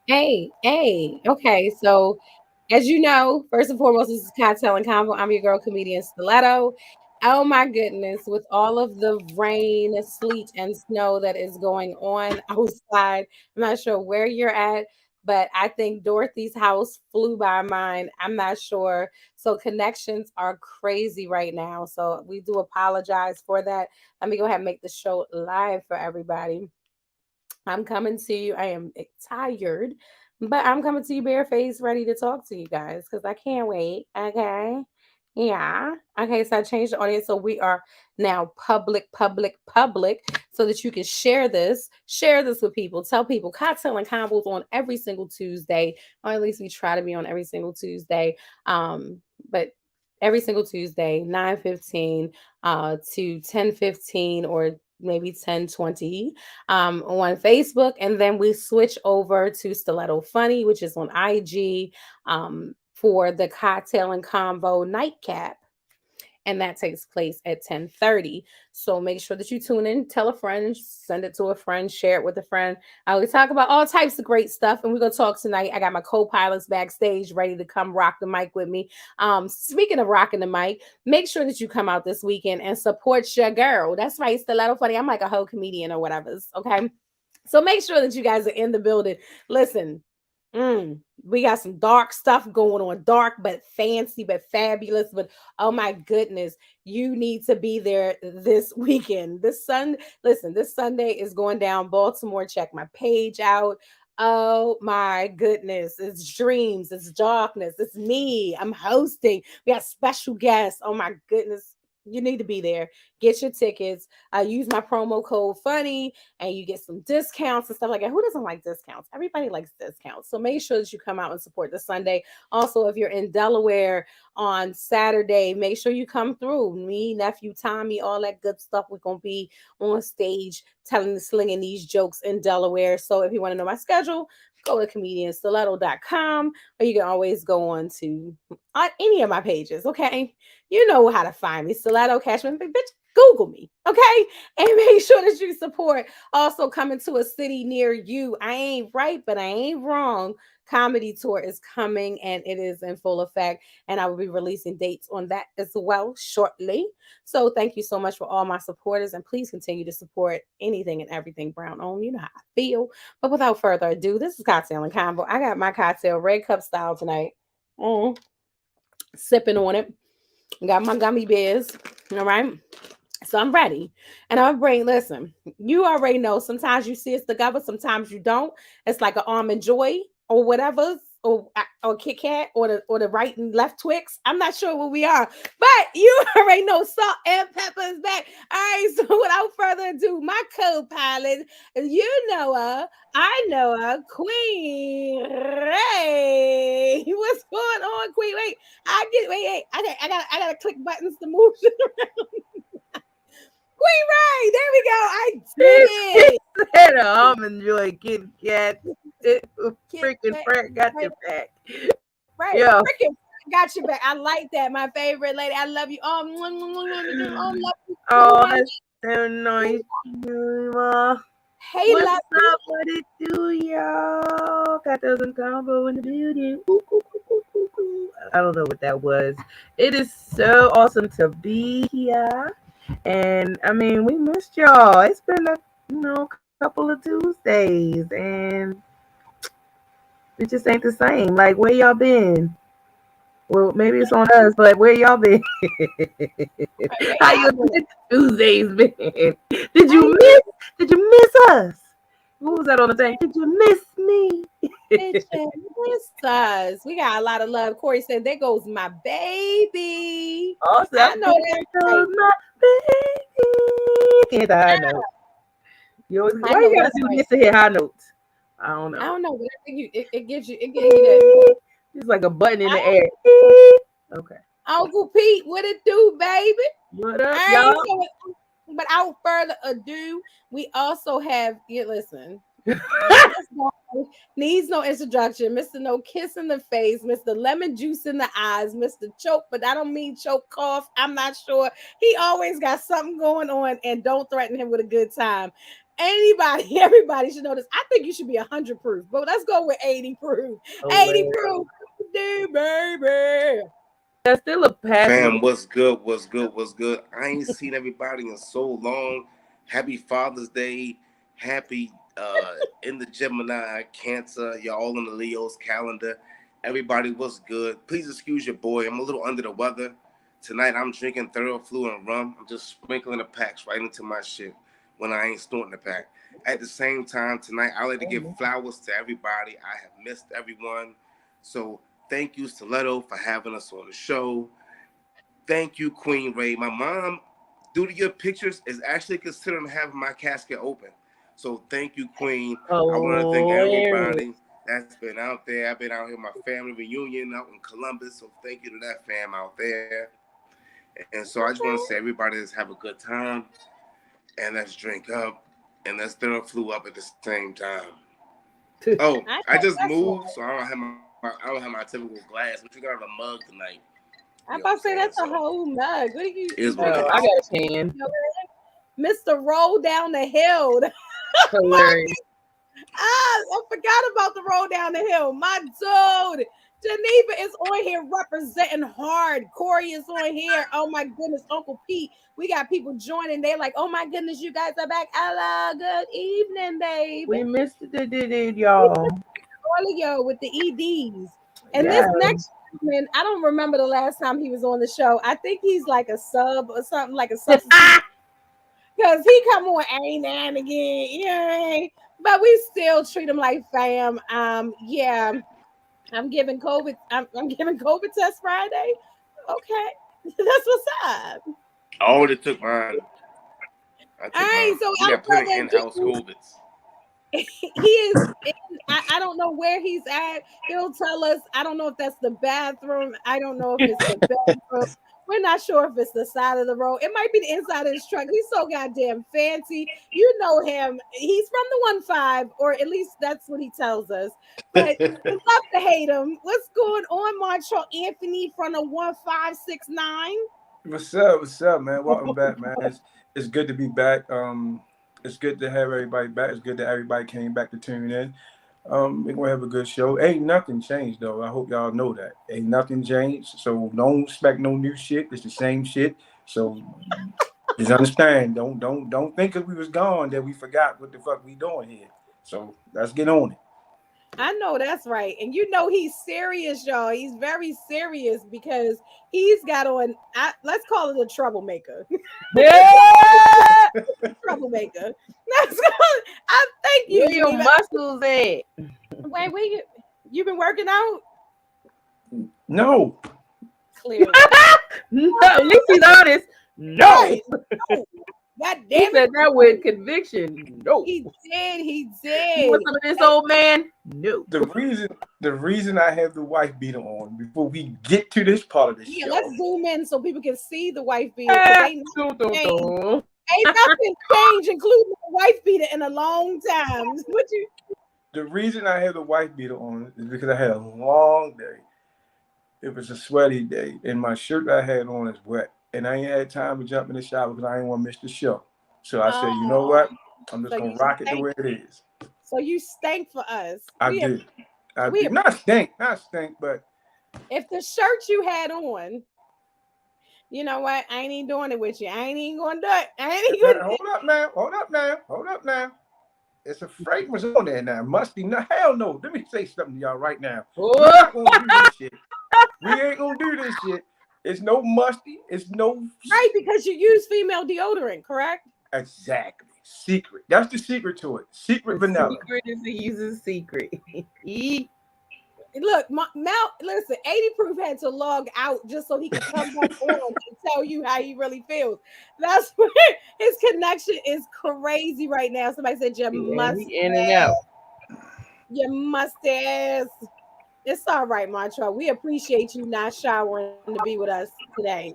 Hey. Okay, so as you know, first and foremost, this is Koctailz and Konvo. I'm your girl comedian Stiletto. Oh my goodness, with all of the rain, sleet, and snow that is going on outside, I'm not sure where you're at, but I think Dorothy's house flew by mine. I'm not sure. So connections are crazy right now. So we do apologize for that. Let me go ahead and make the show live for everybody. I'm coming to you. I am tired, but I'm coming to you barefaced, ready to talk to you guys because I can't wait. Okay. Yeah. Okay. So I changed the audience. So we are now public, so that you can share this. Share this with people. Tell people Cocktail and Combos on every single Tuesday, or at least we try to be on every single Tuesday. But every single Tuesday, 9:15 to 10:15 or maybe 10:20 on Facebook, and then we switch over to Stiletto Funny, which is on IG, for the Cocktail and Convo nightcap, and that takes place at 10:30. So make sure that you tune in, tell a friend, send it to a friend, share it with a friend. We talk about all types of great stuff, and we're gonna talk tonight. I got my co-pilots backstage ready to come rock the mic with me. Speaking of rocking the mic, make sure that you come out this weekend and support your girl. That's right, Stiletto Funny. I'm like a whole comedian or whatever. Okay. So make sure that you guys are in the building. Listen, we got some dark stuff going on, dark but fancy but fabulous. But oh my goodness, you need to be there this weekend. Listen, this Sunday is going down Baltimore. Check my page out. Oh my goodness, it's dreams, it's darkness, it's me. I'm hosting. We got special guests. Oh my goodness. You need to be there. Get your tickets. Use my promo code funny and you get some discounts and stuff like that. Who doesn't like discounts? Everybody likes discounts. So make sure that you come out and support this Sunday. Also, if you're in Delaware on Saturday, make sure you come through. Me, nephew Tommy, all that good stuff. We're gonna be on stage telling the slinging these jokes in Delaware. So if you want to know my schedule, go to comedianstiletto.com, or you can always go on to any of my pages. Okay, you know how to find me. Stiletto Cashman, bitch. Google me, okay? And make sure that you support. Also coming to a city near you. I ain't right, but I ain't wrong. Comedy tour is coming and it is in full effect. And I will be releasing dates on that as well shortly. So thank you so much for all my supporters. And please continue to support anything and everything Brown owned. You know how I feel. But without further ado, this is Cocktail and Combo. I got my cocktail red cup style tonight. Mm, sipping on it. Got my gummy bears. All right. So I'm ready. And I'm bring, listen, you already know sometimes you see us together, sometimes you don't. It's like an almond joy or whatever, or Kit Kat or the right and left Twix. I'm not sure what we are, but you already know salt and pepper is back. All right, so without further ado, my co-pilot, you know her, I know her, Queen Ray. What's going on, Queen? Wait, wait. I gotta click buttons to move shit around. Queen Ray, there we go. I did it. Said almond joy Kit Kat. It Kit freaking Kat, Frank got right, your back. right. Yeah. Freaking got your back. I like that. My favorite lady. I love you. Love you too, Oh, my that's so nice. Yuma. hey, What's lovely. up? What it do, y'all? Got those in combo in the building. Ooh, ooh, ooh, ooh, ooh, ooh. I don't know what that was. It is so awesome to be here. And I mean, we missed y'all. It's been couple of Tuesdays, and it just ain't the same. Like, where y'all been? Well, maybe it's on us, but where y'all been? Where How y'all your been? Tuesdays been? Did How you you miss? Did you miss us? What was that on the thing? Did you miss me? been, bitches? Miss us. We got a lot of love. Corey said, "There goes my baby." I Awesome. know There that's right. goes my baby. Can't the high note. I Why know you gotta that's do right. this to hit high notes? I don't I know. don't know, but I think it gives you that. It's like a button in the I, air. Okay. Uncle Pete, what it do, baby? What up, All right, y'all? so without further ado, we also have listen. This guy needs no introduction. Mr. No Kiss in the face, Mr. Lemon Juice in the eyes, Mr. Choke, but I don't mean choke cough. I'm not sure. He always got something going on, and don't threaten him with a good time. Everybody should know this. I think you should be 100 proof, but let's go with 80 proof. 80 Hilarious. proof, dude, baby. That's still a passing. Fam, what's good? What's good? What's good? I ain't seen everybody in so long. Happy Father's Day. Happy in the Gemini, Cancer. Y'all all in the Leo's calendar. Everybody, what's good? Please excuse your boy. I'm a little under the weather. Tonight I'm drinking thorough flu and rum. I'm just sprinkling the packs right into my shit when I ain't snorting the pack. At the same time, tonight I like to give flowers to everybody. I have missed everyone. So thank you, Stiletto, for having us on the show. Thank you, Queen Ray. My mom, due to your pictures, is actually considering having my casket open. So thank you, Queen. I want to thank everybody that's been out there. I've been out here, my family reunion out in Columbus. So thank you to that fam out there. And so I just want to say, everybody, let's have a good time. And let's drink up. And let's throw a flu up at the same time. Oh, I just moved, so I don't have my typical glass. But you got a mug tonight. I'm about to say that's a whole mug. What are you? Is what it is. I got a can. Mr. Roll Down the Hill. Hilarious. I forgot about the Roll Down the Hill. My dude. Geneva is on here representing hard. Corey is on here. Oh my goodness, Uncle Pete. We got people joining. They're like, oh my goodness, you guys are back. Hello, good evening, babe. We missed it, y'all. All of y'all with the EDs. And this next man, I don't remember the last time he was on the show. I think he's like a sub or something, like a substitute. Because he come on every now and again. Yeah. But we still treat him like fam. Yeah. I'm giving COVID. I'm giving COVID test Friday. Okay, that's what's up. I already took mine. All right, so we got plenty in-house COVIDs. He is. I don't know where he's at. He'll tell us. I don't know if that's the bathroom. I don't know if it's the bedroom. We're not sure if it's the side of the road. It might be the inside of his truck. He's so goddamn fancy. You know him. He's from the 1-5, or at least that's what he tells us. But we love to hate him. What's going on, Marshall Anthony from the 1569? What's up? What's up, man? Welcome back, man. It's good to be back. It's good to have everybody back. It's good that everybody came back to tune in. We're gonna have a good show. Ain't nothing changed though. I hope y'all know that. Ain't nothing changed. So don't expect no new shit. It's the same shit. So just understand. Don't think if we was gone that we forgot what the fuck we doing here. So let's get on it. I know that's right. And you know he's serious, y'all. He's very serious because he's got on, let's call it a troublemaker. Yeah! Troublemaker. I thank you. Where your muscles at? Wait, you been working out? No. Clearly. No, at least he's honest. No. God He damn said it. that with conviction. No. He did. You want some of this old man? No. The reason I have the wife beater on before we get to this part of the show. Let's zoom in so people can see the wife beater. Ain't nothing changed, including the wife beater, in a long time. The reason I have the wife beater on is because I had a long day. It was a sweaty day, and my shirt I had on is wet. And I ain't had time to jump in the shower because I didn't want to miss the show. So I said, you know what? I'm just going to rock it the way it is. So you stank for us. I did. Not stink, but. If the shirt you had on, you know what? I ain't even doing it with you. I ain't even going to do it. Hold up now. It's a fragrance on there now. Musty. No, hell no. Let me say something to y'all right now. We're not going to do this shit. We ain't going to do this shit. It's no musty. It's no. Right, because you use female deodorant, correct? Exactly. Secret. That's the secret to it. Secret vanilla. Secret is he uses secret. Look, listen, 80 Proof had to log out just so he could come back on and tell you how he really feels. That's where his connection is crazy right now. Somebody said, you must in and out. You must ass. It's all right, Mantra. We appreciate you not showering to be with us today.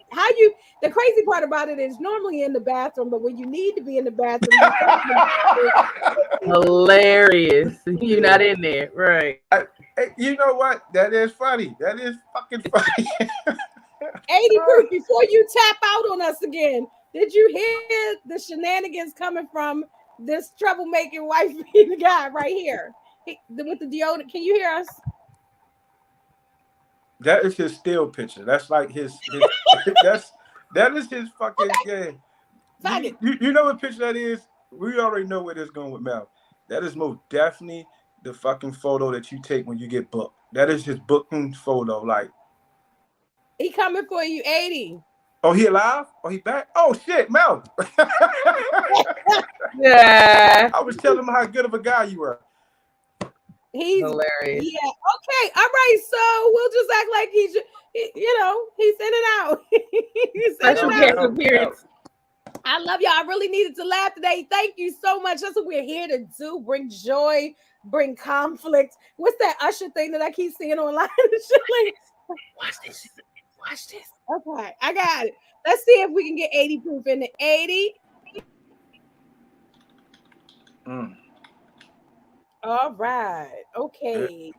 The crazy part about it is normally in the bathroom, but when you need to be in the bathroom, hilarious. You're not in there, right? You know what? That is funny. That is fucking funny. 80 Proof, before you tap out on us again, did you hear the shenanigans coming from this troublemaking wife beating guy right here with the deodorant. Can you hear us? That is his still picture. That's like his that is his fucking yeah. You know what picture that is? We already know where this going with Mel. That is most definitely the fucking photo that you take when you get booked. That is his booking photo. Like, he coming for you, 80. Oh, he alive? Oh, he back? Oh shit, Mel. Yeah. I was telling him how good of a guy you were. He's hilarious. Yeah. Okay. All right. So we'll just act like he's in and out. He's in Special and guest out. appearance. I love y'all. I really needed to laugh today. Thank you so much. That's what we're here to do. Bring joy, bring conflict. What's that Usher thing that I keep seeing online? Watch this. Watch this. Okay, I got it. Let's see if we can get 80 proof in the 80. All right. Okay.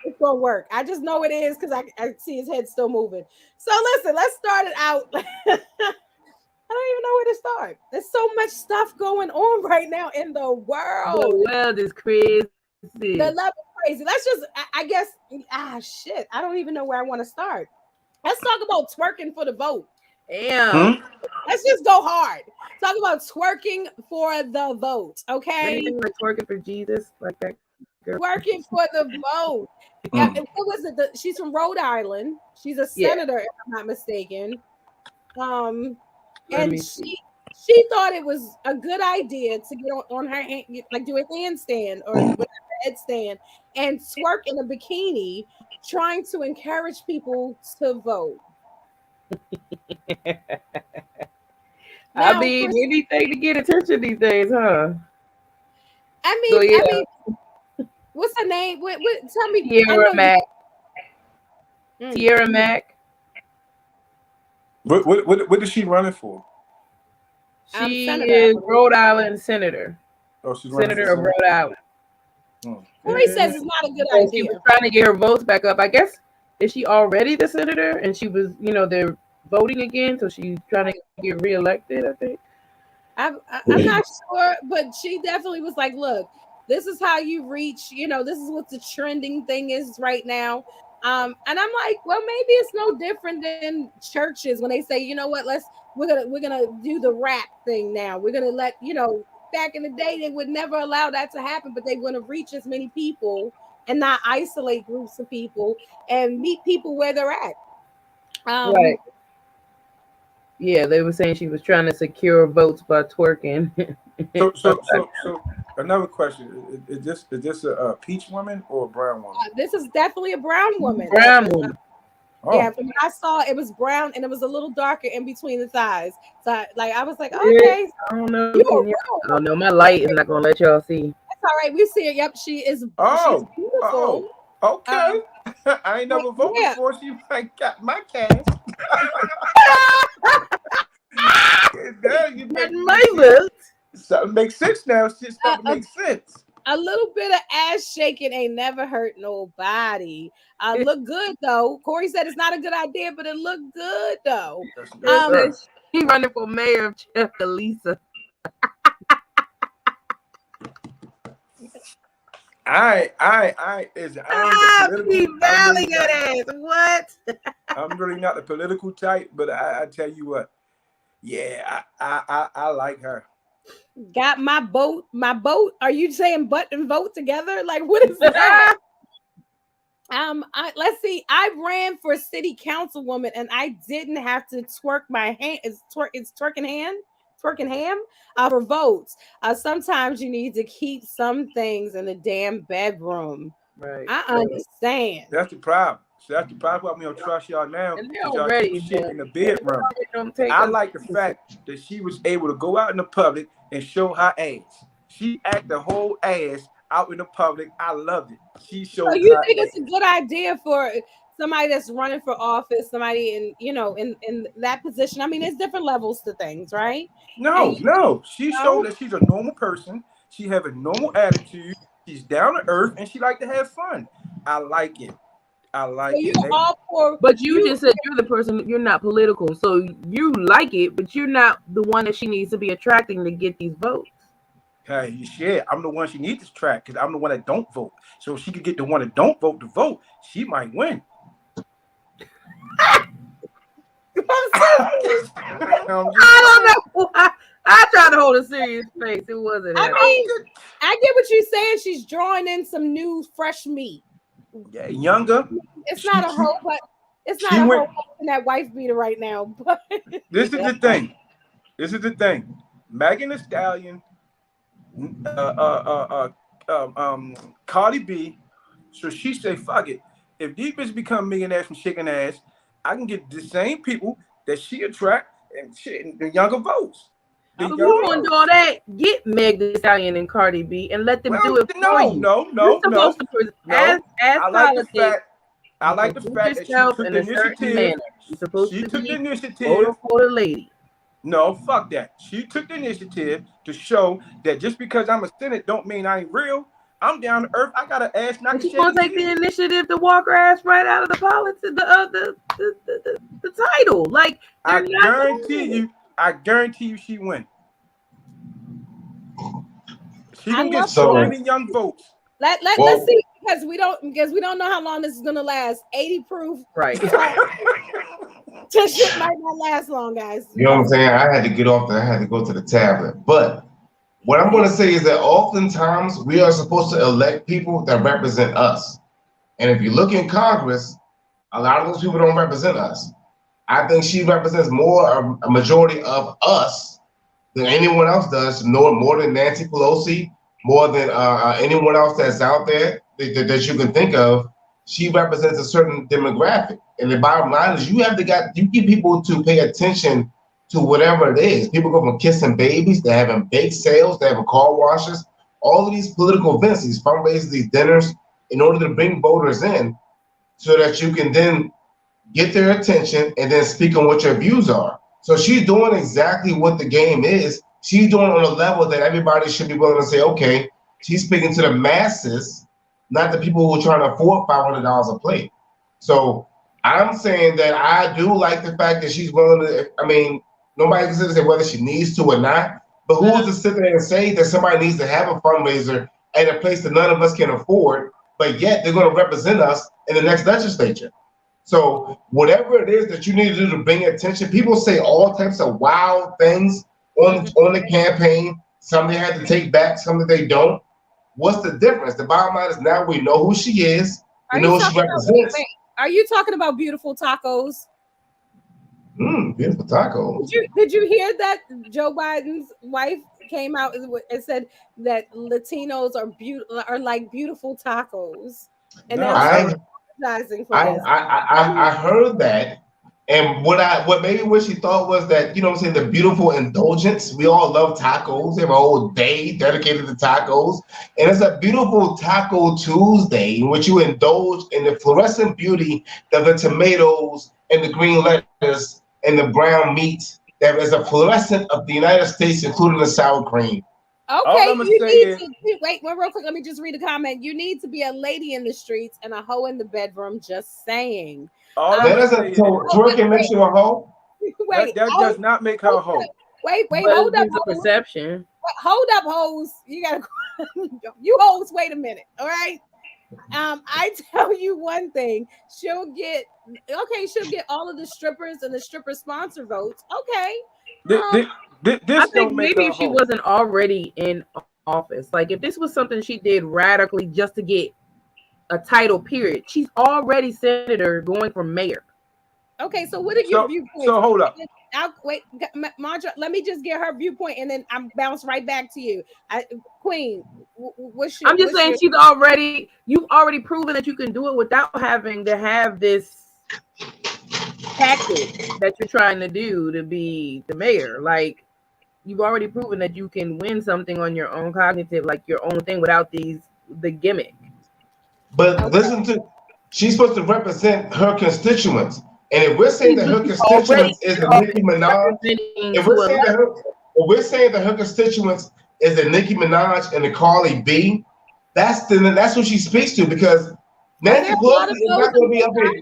It's gonna work. I just know it is because I see his head still moving. So listen, let's start it out. I don't even know where to start. There's so much stuff going on right now in the world. The world is crazy. The love is crazy. Let's just, I guess, shit. I don't even know where I want to start. Let's talk about twerking for the vote. Damn. Let's just go hard. Talk about twerking for the vote. Okay. Anything like twerking for Jesus, like that. Girl. Working for the vote. Yeah, what was it? She's from Rhode Island. She's a senator, if I'm not mistaken. And she thought it was a good idea to get on her hand, like do a handstand or whatever, headstand, and twerk in a bikini, trying to encourage people to vote. I mean, anything to get attention these days, huh? I mean, what's her name? What tell me. Tierra Mack. Tierra Mack. What is she running for? She is Rhode Island senator. Oh, she's senator of Rhode Island. Corey says it's not a good idea. She was trying to get her votes back up. I guess, is she already the senator? And she was, they're voting again, so she's trying to get reelected, I think. I'm not sure, but she definitely was like, look, this is how you reach, this is what the trending thing is right now. And I'm like, well, maybe it's no different than churches when they say, you know what, we're gonna do the rap thing now. We're gonna let, back in the day they would never allow that to happen, but they want to reach as many people and not isolate groups of people and meet people where they're at. Right. Yeah, they were saying she was trying to secure votes by twerking. So another question: Is this a peach woman or a brown woman? This is definitely a brown woman. Brown woman. Yeah, from what I saw, it was brown and it was a little darker in between the thighs. So, I was like, okay. I don't know. I don't know. My light is not gonna let y'all see. That's all right. We see her. Yep, she is. She's beautiful. Okay. I ain't never voted before. She got my cash. Something makes sense now. It's starting to make sense. A little bit of ass shaking ain't never hurt nobody. Look good though. Corey said it's not a good idea, but it looked good though. He running for mayor of Koctailz. I What? I'm really not the political type, but I tell you what, yeah, I like her. Got my boat. Are you saying butt and vote together? Like, what is that? Let's see. I ran for city councilwoman and I didn't have to twerk my hand. It's twerking ham for votes. Sometimes you need to keep some things in the damn bedroom. Right. I understand. That's the problem. So that's the problem. Why we don't trust y'all now. And y'all do shit in the bedroom. I like the fact that she was able to go out in the public and show her ass. She act the whole ass out in the public. I loved it. She showed. So you think it's a good idea for somebody that's running for office, somebody in that position? I mean, there's different levels to things, right? No. She showed that she's a normal person. She have a normal attitude. She's down to earth and she like to have fun. I like it. I like So you're it. all for, But you just said you're the person. You're not political, so you like it, but you're not the one that she needs to be attracting to get these votes. Hey, shit, I'm the one she needs to track because I'm the one that don't vote. So if she could get the one that don't vote to vote, she might win. I don't know why. I tried to hold a serious face. It wasn't. I mean, I get what you're saying. She's drawing in some new, fresh meat. Yeah, younger. It's not a whole, but it's not a whole in that wife beater right now. But this is the thing. This is the thing. Megan Thee Stallion, Cardi B. So she say, "Fuck it. If these bitches become millionaires from shaking ass, I can get the same people that she attract and shit, the younger votes." So you want to do all that? Get Meg Thee Stallion and Cardi B and let them do it for you. No. I like the fact that she took the initiative. You're supposed to took the be initiative for the lady. No, fuck that. She took the initiative to show that just because I'm a Senate don't mean I ain't real. I'm down to earth. I got an ass not to She's gonna take the initiative to walk her ass right out of the politics, the title. Like I guarantee you she win. She gonna get so many young votes. Let's see because we don't know how long this is gonna last. 80 proof, right? This shit might not last long, guys. You know what I'm saying? I had to get off there. I had to go to the tablet. But what I'm going to say is that oftentimes we are supposed to elect people that represent us. And if you look in Congress, a lot of those people don't represent us. I think she represents more, a majority of us than anyone else does. More than Nancy Pelosi, more than anyone else that's out there that you can think of. She represents a certain demographic. And the bottom line is you get people to pay attention to whatever it is. People go from kissing babies, they're having bake sales, they're having car washes, all of these political events, these fundraisers, these dinners, in order to bring voters in so that you can then get their attention and then speak on what your views are. So she's doing exactly what the game is. She's doing it on a level that everybody should be willing to say, okay, she's speaking to the masses, not the people who are trying to afford $500 a plate. So I'm saying that I do like the fact that she's willing to, I mean, nobody can say whether she needs to or not, but who is to sit there and say that somebody needs to have a fundraiser at a place that none of us can afford, but yet they're going to represent us in the next legislature. So whatever it is that you need to do to bring attention, people say all types of wild things on the campaign. Some they had to take back, some that they don't. What's the difference? The bottom line is now we know who she is. We know who she represents. Are you talking about beautiful tacos? Beautiful tacos. Did you hear that Joe Biden's wife came out and said that Latinos are like beautiful tacos? And I heard that. And what she thought was that, you know what I'm saying, the beautiful indulgence. We all love tacos. They have a whole day dedicated to tacos. And it's a beautiful Taco Tuesday in which you indulge in the fluorescent beauty of the tomatoes and the green lettuce and the brown meat that is a fluorescent of the United States, including the sour cream. Okay, you need to wait real quick. Let me just read a comment. You need to be a lady in the streets and a hoe in the bedroom. Just saying. That doesn't twerking makes you a hoe. Wait, that does not make her a hoe. Wait, hold up. Perception. Hold up, hoes. You gotta, you hoes. Wait a minute. All right. I tell you one thing. She'll get all of the strippers and the stripper sponsor votes. Okay. I think maybe if she wasn't already in office, like if this was something she did radically just to get a title, period. She's already senator going for mayor. Okay, so what are your viewpoints? So hold up. Wait, Mandra, let me just get her viewpoint and then I'm bounce right back to you. Queen, I'm just saying you've already proven that you can do it without having to have this tactic that you're trying to do to be the mayor. Like you've already proven that you can win something on your own cognitive, like your own thing without the gimmick. But listen to, she's supposed to represent her constituents. And if we're saying that her constituents is the Nicki Minaj, if we're saying that her constituents is the Nicki Minaj and the Cardi B, that's who she speaks to, because Nancy there a lot Pelosi of is not going to be up here.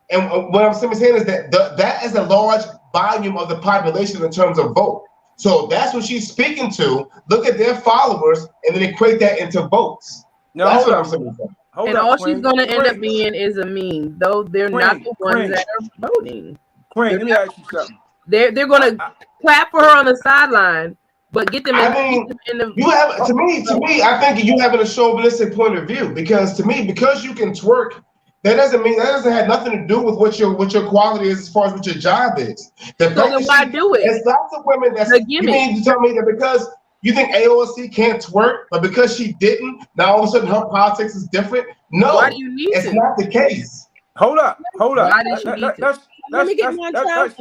And what I'm simply saying is that that is a large volume of the population in terms of vote. So that's what she's speaking to. Look at their followers and then equate that into votes. No, That's hold what I'm up. saying. Hold And up, all Queen. she's going to end up Queen. being is a meme, though they're not the ones that are voting. Queen, let me ask you something. They're going to clap for her on the sideline, but get them in the. You have to me. I think you having a chauvinistic point of view because to me, because you can twerk, that doesn't have nothing to do with what your quality is as far as what your job is. So then why do it? There's lots of women that's you mean to tell me that because you think AOC can't twerk, but because she didn't, now all of a sudden her politics is different? No, why do you need it's to? not the case. Hold up. Why does she need to? Let me get one child.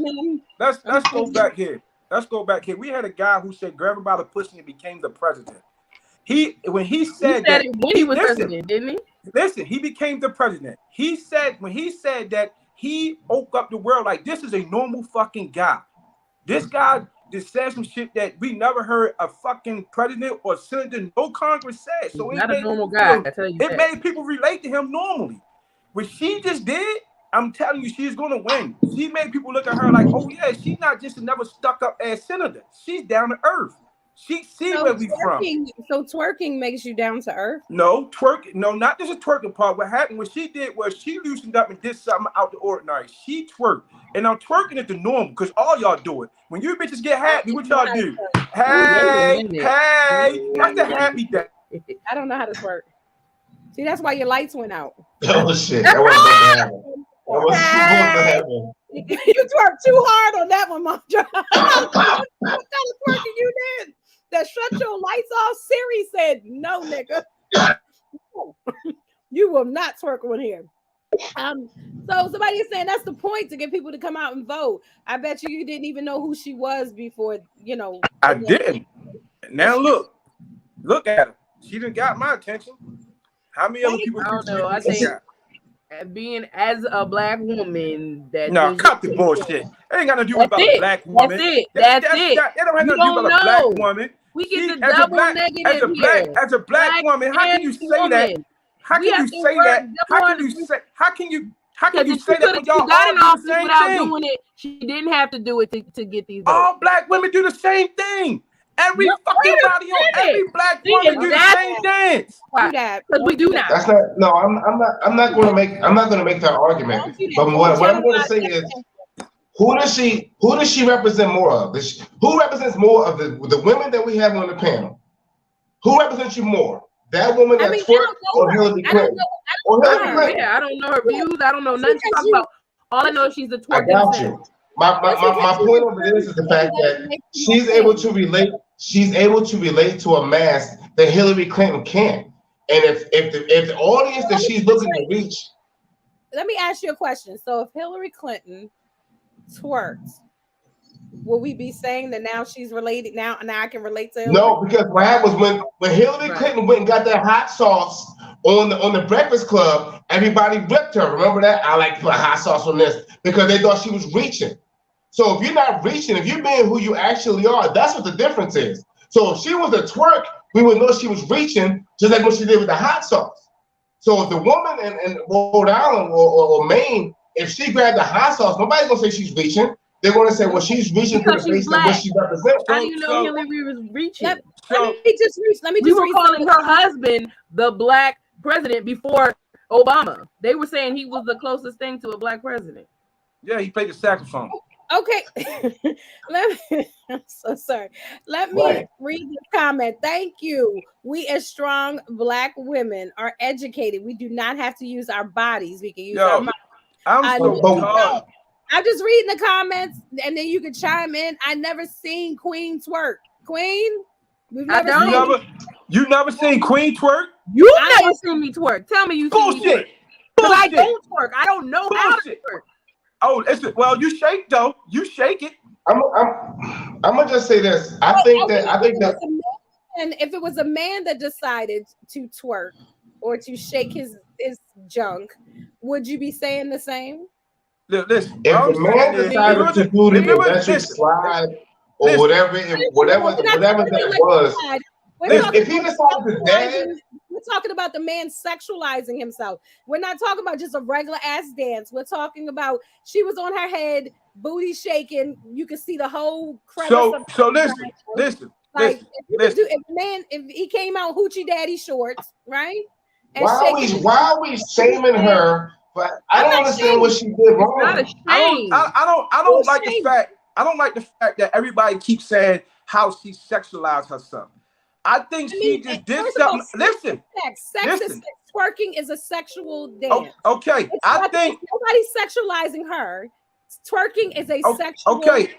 Let's go back here. Let's go back here. We had a guy who said grab him by the pussy and became the president. When he said that when he was president, didn't he? Listen, he became the president. He said that he woke up the world like this is a normal fucking guy. This guy just said some shit that we never heard a fucking president or senator, no Congress said. So he's not a normal guy. I tell you it made people relate to him normally. What she just did, I'm telling you, she's gonna win. She made people look at her like, oh yeah, she's not just another stuck up ass senator. She's down to earth. She see where we from. So twerking makes you down to earth? No, twerking. No, not just a twerking part. What happened? What she did was she loosened up and did something out the ordinary. She twerked, and I'm twerking is the normal because all y'all do it. When you bitches get happy, what y'all do? Hey, that's the happy day. I don't know how to twerk. See, that's why your lights went out. Oh shit! That wasn't supposed to happen. That wasn't supposed to happen. You twerked too hard on that one, Mondra. What kind of twerking you did? That shut your lights off. Siri said, "No, nigga, you will not twerk on here." So somebody is saying that's the point to get people to come out and vote. I bet you didn't even know who she was before. You know, I didn't. Now look at her. She done got my attention. How many other people? I don't know. I think being as a black woman, that no, cut the bullshit. It ain't got nothing to do about a black woman. That's it. It don't have nothing to do about a black woman. We get the double negative here. As a black woman, how can you say that? How can you say that? How can you say that when y'all got in all office do the same without thing? doing it? She didn't have to do it to get these votes. All black women do the same thing. Every fucking body on every black woman do the same dance. Because we do not. That's not. No, I'm not going to make. I'm not going to make that argument. But what I'm going to say is, who does she represent more of? Who represents more of the women that we have on the panel? Who represents you more? That woman that twerked or Hillary Clinton? I don't know her views. I don't know nothing to talk about. All I know is she's the twerking. I got you. My point over this is the fact that she's able to relate. She's able to relate to a mass that Hillary Clinton can't. And if the audience that she's looking to reach. Let me ask you a question. So if Hillary Clinton twerked, will we be saying that now she's related? Now I can relate to Hillary? No, because what happened was when Hillary Clinton went and got that hot sauce on the Breakfast Club, everybody ripped her. Remember that? I like to put hot sauce on this because they thought she was reaching. So if you're not reaching, if you're being who you actually are, that's what the difference is. So if she was a twerk, we would know she was reaching, just like what she did with the hot sauce. So if the woman in Rhode Island or Maine, if she grabbed the hot sauce, nobody's gonna say she's reaching. They're gonna say, well, she's reaching to the base of what she represents. How do you know Hillary was reaching? Let me just we were calling her husband the black president before Obama. They were saying he was the closest thing to a black president. Yeah, he played the saxophone. Okay, I'm so sorry. Let me read this comment. Thank you. We as strong black women are educated. We do not have to use our bodies. We can use our minds. I'm just reading the comments, and then you can chime in. I never seen Queen twerk. Queen, we've never you never seen Queen twerk? You've never seen me twerk. Tell me you seen me twerk. But I don't twerk. I don't know how to twerk. Oh, well, you shake though. You shake it. I'm gonna just say this. I think that. And if it was a man that decided to twerk or to shake his junk, would you be saying the same? Listen, if the man decided to do the electric slide or whatever that was, if he decided to dance, we're talking about the man sexualizing himself. We're not talking about just a regular ass dance. We're talking about she was on her head, booty shaking. You could see the whole crevice. So listen. Like if he came out hoochie daddy shorts, right? And why are we shaming her? But I don't understand what she did wrong. I don't like the fact. I don't like the fact that everybody keeps saying how she sexualized herself. I think she just did something. Listen, twerking is a sexual dance. Okay, I think nobody's sexualizing her. Twerking is a sexual dance.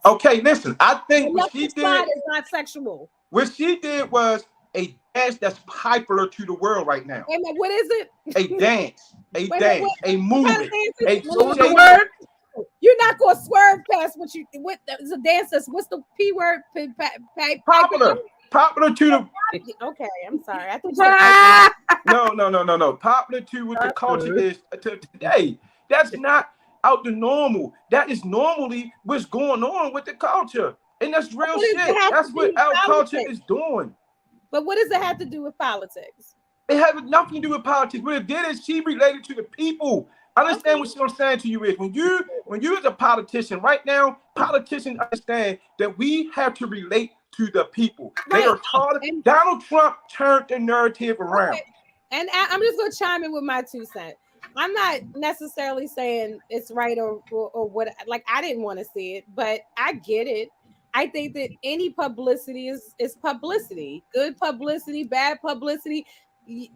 Okay, listen. I think what she did is not sexual. What she did was a dance that's popular to the world right now. Wait a minute, what is it? A dance, a movement, You're not gonna swerve past what the dance that's what's the P word? Popular to the. Okay, I'm sorry. I thought No. Popular to what the culture is today. That's not out the normal. That is normally what's going on with the culture, and that's real shit. That's what our culture is doing. But what does it have to do with politics? It has nothing to do with politics. What it did is she related to the people. Understand what I'm saying to you is when you as a politician right now, politicians understand that we have to relate to the people. Right. They are taught. Donald Trump turned the narrative around. Okay. And I'm just gonna chime in with my 2 cents. I'm not necessarily saying it's right or what. Like I didn't want to see it, but I get it. I think that any publicity is publicity. Good publicity, bad publicity.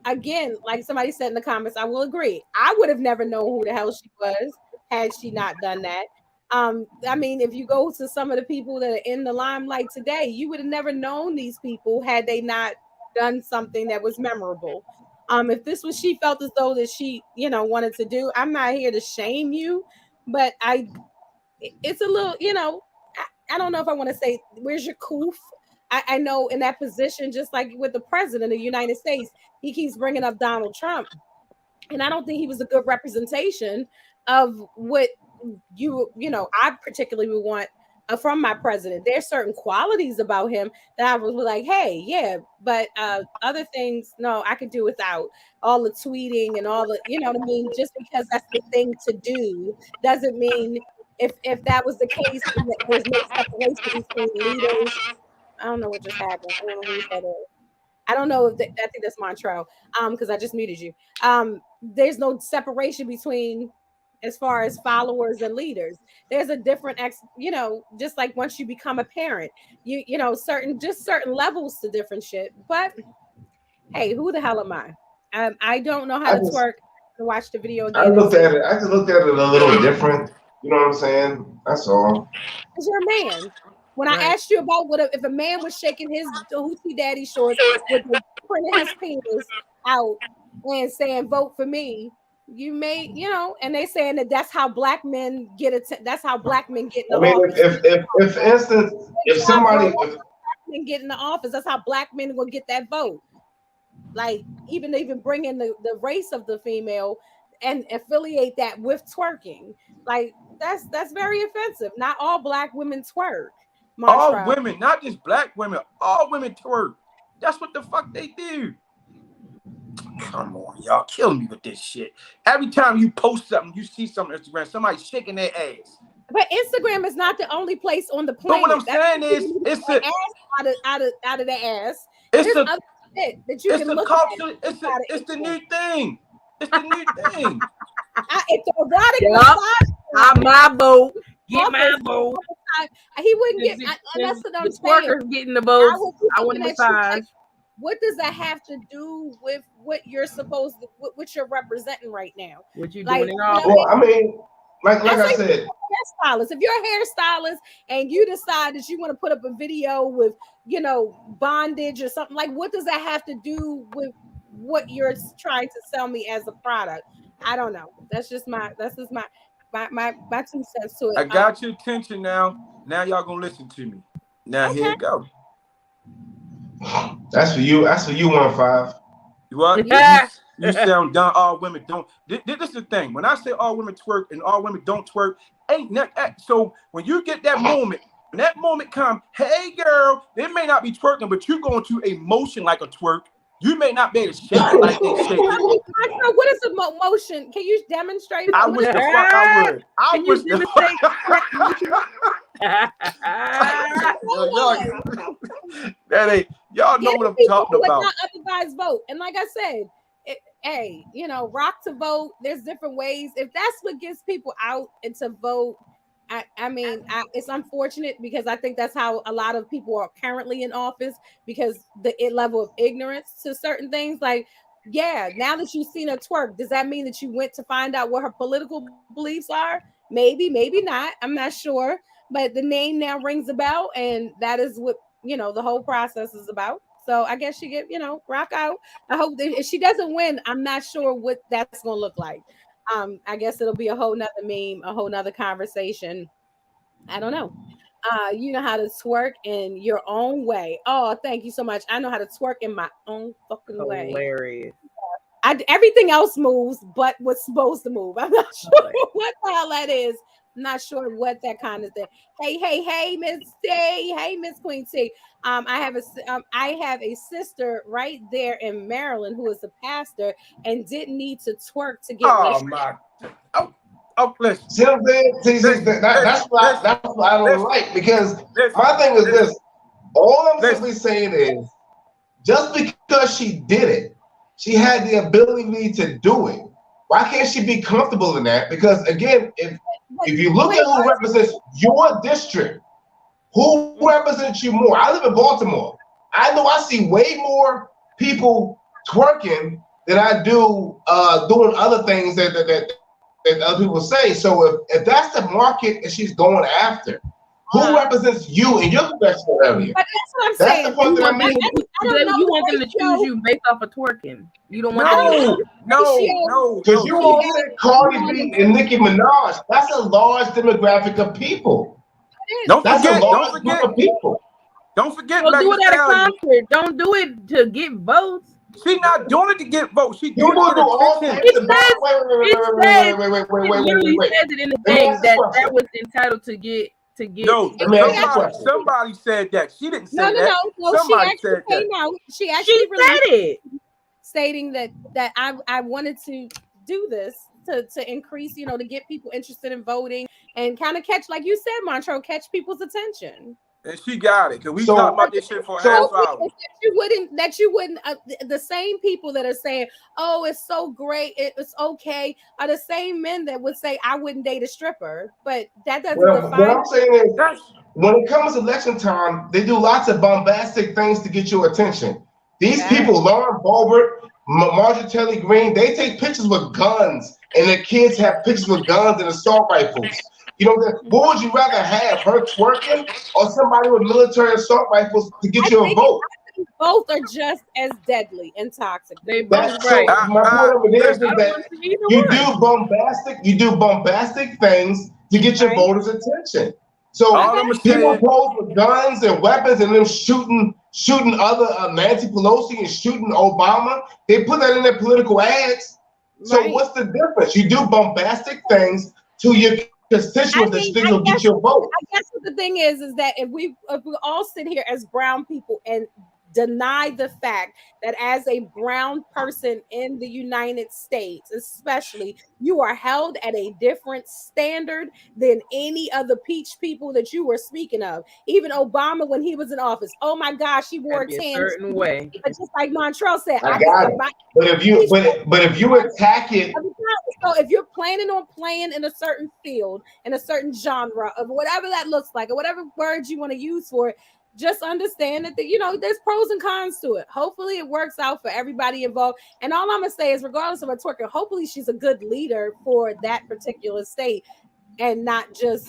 Again, like somebody said in the comments, I will agree. I would have never known who the hell she was had she not done that. I mean, if you go to some of the people that are in the limelight today, you would have never known these people had they not done something that was memorable. If this was she felt as though that she, wanted to do, I'm not here to shame you, but it's a little, I don't know if I want to say, where's your coof? I know in that position, just like with the president of the United States, he keeps bringing up Donald Trump. And I don't think he was a good representation of what I particularly would want from my president. There's certain qualities about him that I was like, hey, yeah, but other things, no, I could do without all the tweeting and all the, you know what I mean? Just because that's the thing to do doesn't mean if that was the case, there's no separation between leaders. I don't know what just happened. I don't know who that is. I don't know if I think that's Montrell, because I just muted you. There's no separation between as far as followers and leaders. There's a different just like once you become a parent, certain levels to different shit. But hey, who the hell am I? I don't know how to twerk to watch the video again. I just looked at it a little different. You know what I'm saying? That's all. Because you're a man. When I asked you about if a man was shaking his hoochie daddy shorts with printing his penis out and saying vote for me, you may, and they saying that's how black men get it. That's how black men get in the office. If instance, if somebody black men get in the office, that's how black men will get that vote. Like even bring in the race of the female and affiliate that with twerking. Like that's very offensive. Not all black women twerk. All women, not just black women, all women twerk. That's what the fuck they do. Come on, y'all killing me with this shit. Every time you post something, you see something on Instagram, somebody shaking their ass. But Instagram is not the only place on the planet. But what I'm saying is, it's the ass out of the ass. It's the other shit that you can look culture. It's the new thing. It's the new thing. It's erotic. I'm my boat. Get my boat. He wouldn't get. That's what I'm saying. Workers getting the votes. I want to massage. What does that have to do with what you're supposed to, what you're representing right now? What you doing? Well, I mean, like I said, hairstylist. If you're a hairstylist and you decide that you want to put up a video with, bondage or something, like what does that have to do with what you're trying to sell me as a product? I don't know. That's just my 2 cents to it. I got your attention now. Now y'all gonna listen to me. Now Here you go. That's for you. That's for you, 1-5. You what? Yeah. You sound dumb. All women don't. This is the thing. When I say all women twerk and all women don't twerk, ain't nothing. So when you get that moment, when that moment come, hey girl, they may not be twerking, but you going to a motion like a twerk. You may not be able to shake it like they shake it. What is the motion? Can you demonstrate it? I wish the fuck I would. I Can wish you the that ain't y'all know what I'm talking about. Not other guys vote, and like I said, hey, rock to vote. There's different ways. If that's what gets people out and to vote, I mean, it's unfortunate because I think that's how a lot of people are currently in office because the level of ignorance to certain things. Like, yeah, now that you've seen her twerk, does that mean that you went to find out what her political beliefs are? Maybe, maybe not. I'm not sure. But the name now rings a bell, and that is what the whole process is about. So I guess she get rock out. I hope that if she doesn't win, I'm not sure what that's gonna look like. I guess it'll be a whole nother meme, a whole nother conversation. I don't know. You know how to twerk in your own way. Oh, thank you so much. I know how to twerk in my own fucking way. Hilarious. Everything else moves, but what's supposed to move. I'm not sure what the hell that is. I'm not sure what that kind of thing. Hey, Miss T. Hey, Miss Queen T. I have a sister right there in Maryland who is a pastor and didn't need to twerk to get. Oh my! Listen. See what I'm saying? That's what I don't like because my thing is this. All I'm simply saying is, just because she did it, she had the ability to do it. Why can't she be comfortable in that? Because again, if you look at who represents your district, who represents you more? I live in Baltimore. I know I see way more people twerking than I do doing other things that other people say. So if that's the market that she's going after, who represents you in your professional area? But that's what I'm saying. The point that I'm making. You want them to choose you based off of twerking. You don't want no. Because you all said Cardi B and Nicki Minaj. That's a large demographic of people. Don't That's forget. a large group of people. Don't forget. Don't do it at a concert. Don't do it to get votes. She's not doing it to get votes. She's doing People it do all to types of It literally wait. says it in the thing that was entitled to get. No, somebody said that. She didn't say that. No. Somebody She actually said came that. out. She actually said it, stating that I wanted to do this to increase, to get people interested in voting and kind of catch, like you said, Montreux, catch people's attention. And she got it. Because we talked about this shit for a half hour. That you wouldn't the same people that are saying, oh, it's so great, it's okay, are the same men that would say I wouldn't date a stripper. But that doesn't define. What I'm saying is, when it comes to election time, they do lots of bombastic things to get your attention. These people, Lauren Boebert, Marjorie Green, they take pictures with guns, and their kids have pictures with guns and assault rifles. What would you rather have, her twerking or somebody with military assault rifles to get you a vote? Both are just as deadly and toxic. They both right. So my point over there is that you do bombastic things to get your voters' attention. So people pose with guns and weapons and them shooting other Nancy Pelosi and shooting Obama. They put that in their political ads. So what's the difference? You do bombastic things to your constituents that you think will get your vote. I guess what the thing is that if we all sit here as brown people and deny the fact that as a brown person in the United States, especially, you are held at a different standard than any of the peach people that you were speaking of. Even Obama, when he was in office, oh my gosh, he wore a certain way. But just like Montrell said, I got it. But if you attack it, so if you're planning on playing in a certain field, in a certain genre of whatever that looks like, or whatever words you want to use for it, just understand that there's pros and cons to it. Hopefully it works out for everybody involved. And all I'm gonna say is, regardless of her twerking, hopefully she's a good leader for that particular state and not just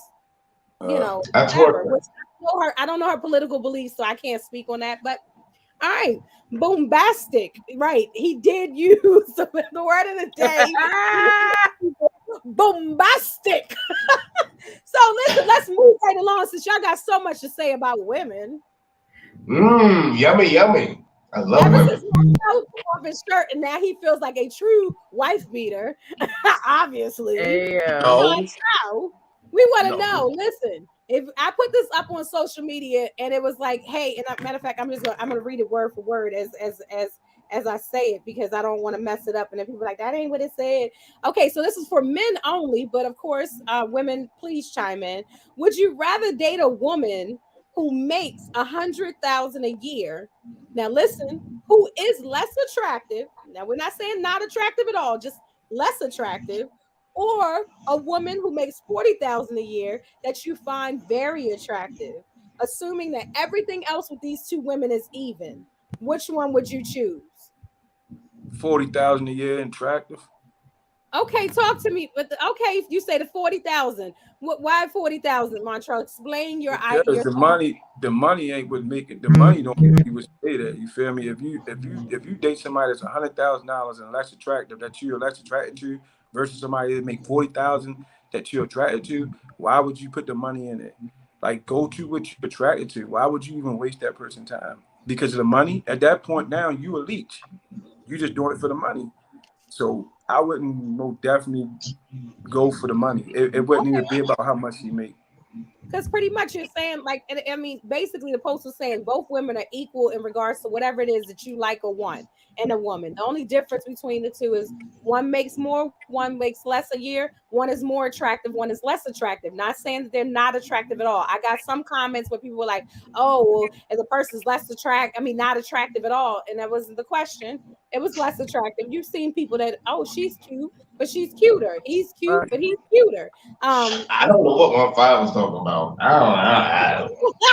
whatever. Which I don't know her political beliefs, so I can't speak on that. But all right, bombastic. Right, he did use the word of the day. Bombastic. So listen, let's move right along since y'all got so much to say about women. Yummy. I love women. Off his shirt, and now he feels like a true wife beater. Obviously, we want to know. Listen, if I put this up on social media and it was like, hey, and matter of fact, I'm gonna read it word for word as as I say it because I don't want to mess it up. And then people are like, that ain't what it said. Okay, so this is for men only, but of course, women, please chime in. Would you rather date a woman who makes 100,000 a year? Now listen, who is less attractive? Now we're not saying not attractive at all, just less attractive, or a woman who makes 40,000 a year that you find very attractive, assuming that everything else with these two women is even. Which one would you choose? 40,000 a year, attractive. Okay, talk to me. But okay, if you say the 40,000, why 40,000, Montreal? Explain Because your the money ain't what make it. The money don't make you would say that. You feel me? If you date somebody that's $100,000 and less attractive that you're less attracted to versus somebody that make 40,000 that you're attracted to, why would you put the money in it? Like, go to what you're attracted to. Why would you even waste that person's time? Because of the money? At that point now, you a leech. You just doing it for the money. So I wouldn't definitely go for the money. It wouldn't even be about how much she make. because pretty much you're saying like, I mean, basically the post was saying both women are equal in regards to whatever it is that you like or want in a woman. The only difference between the two is one makes more, one makes less a year. One is more attractive, one is less attractive. Not saying that they're not attractive at all. I got some comments where people were like, "Oh, well, if the person's less attractive, I mean, not attractive at all," and that wasn't the question. It was less attractive. You've seen people that, oh, she's cute, but she's cuter. He's cute, but he's cuter. I don't know what 1.5 was talking about. I don't know.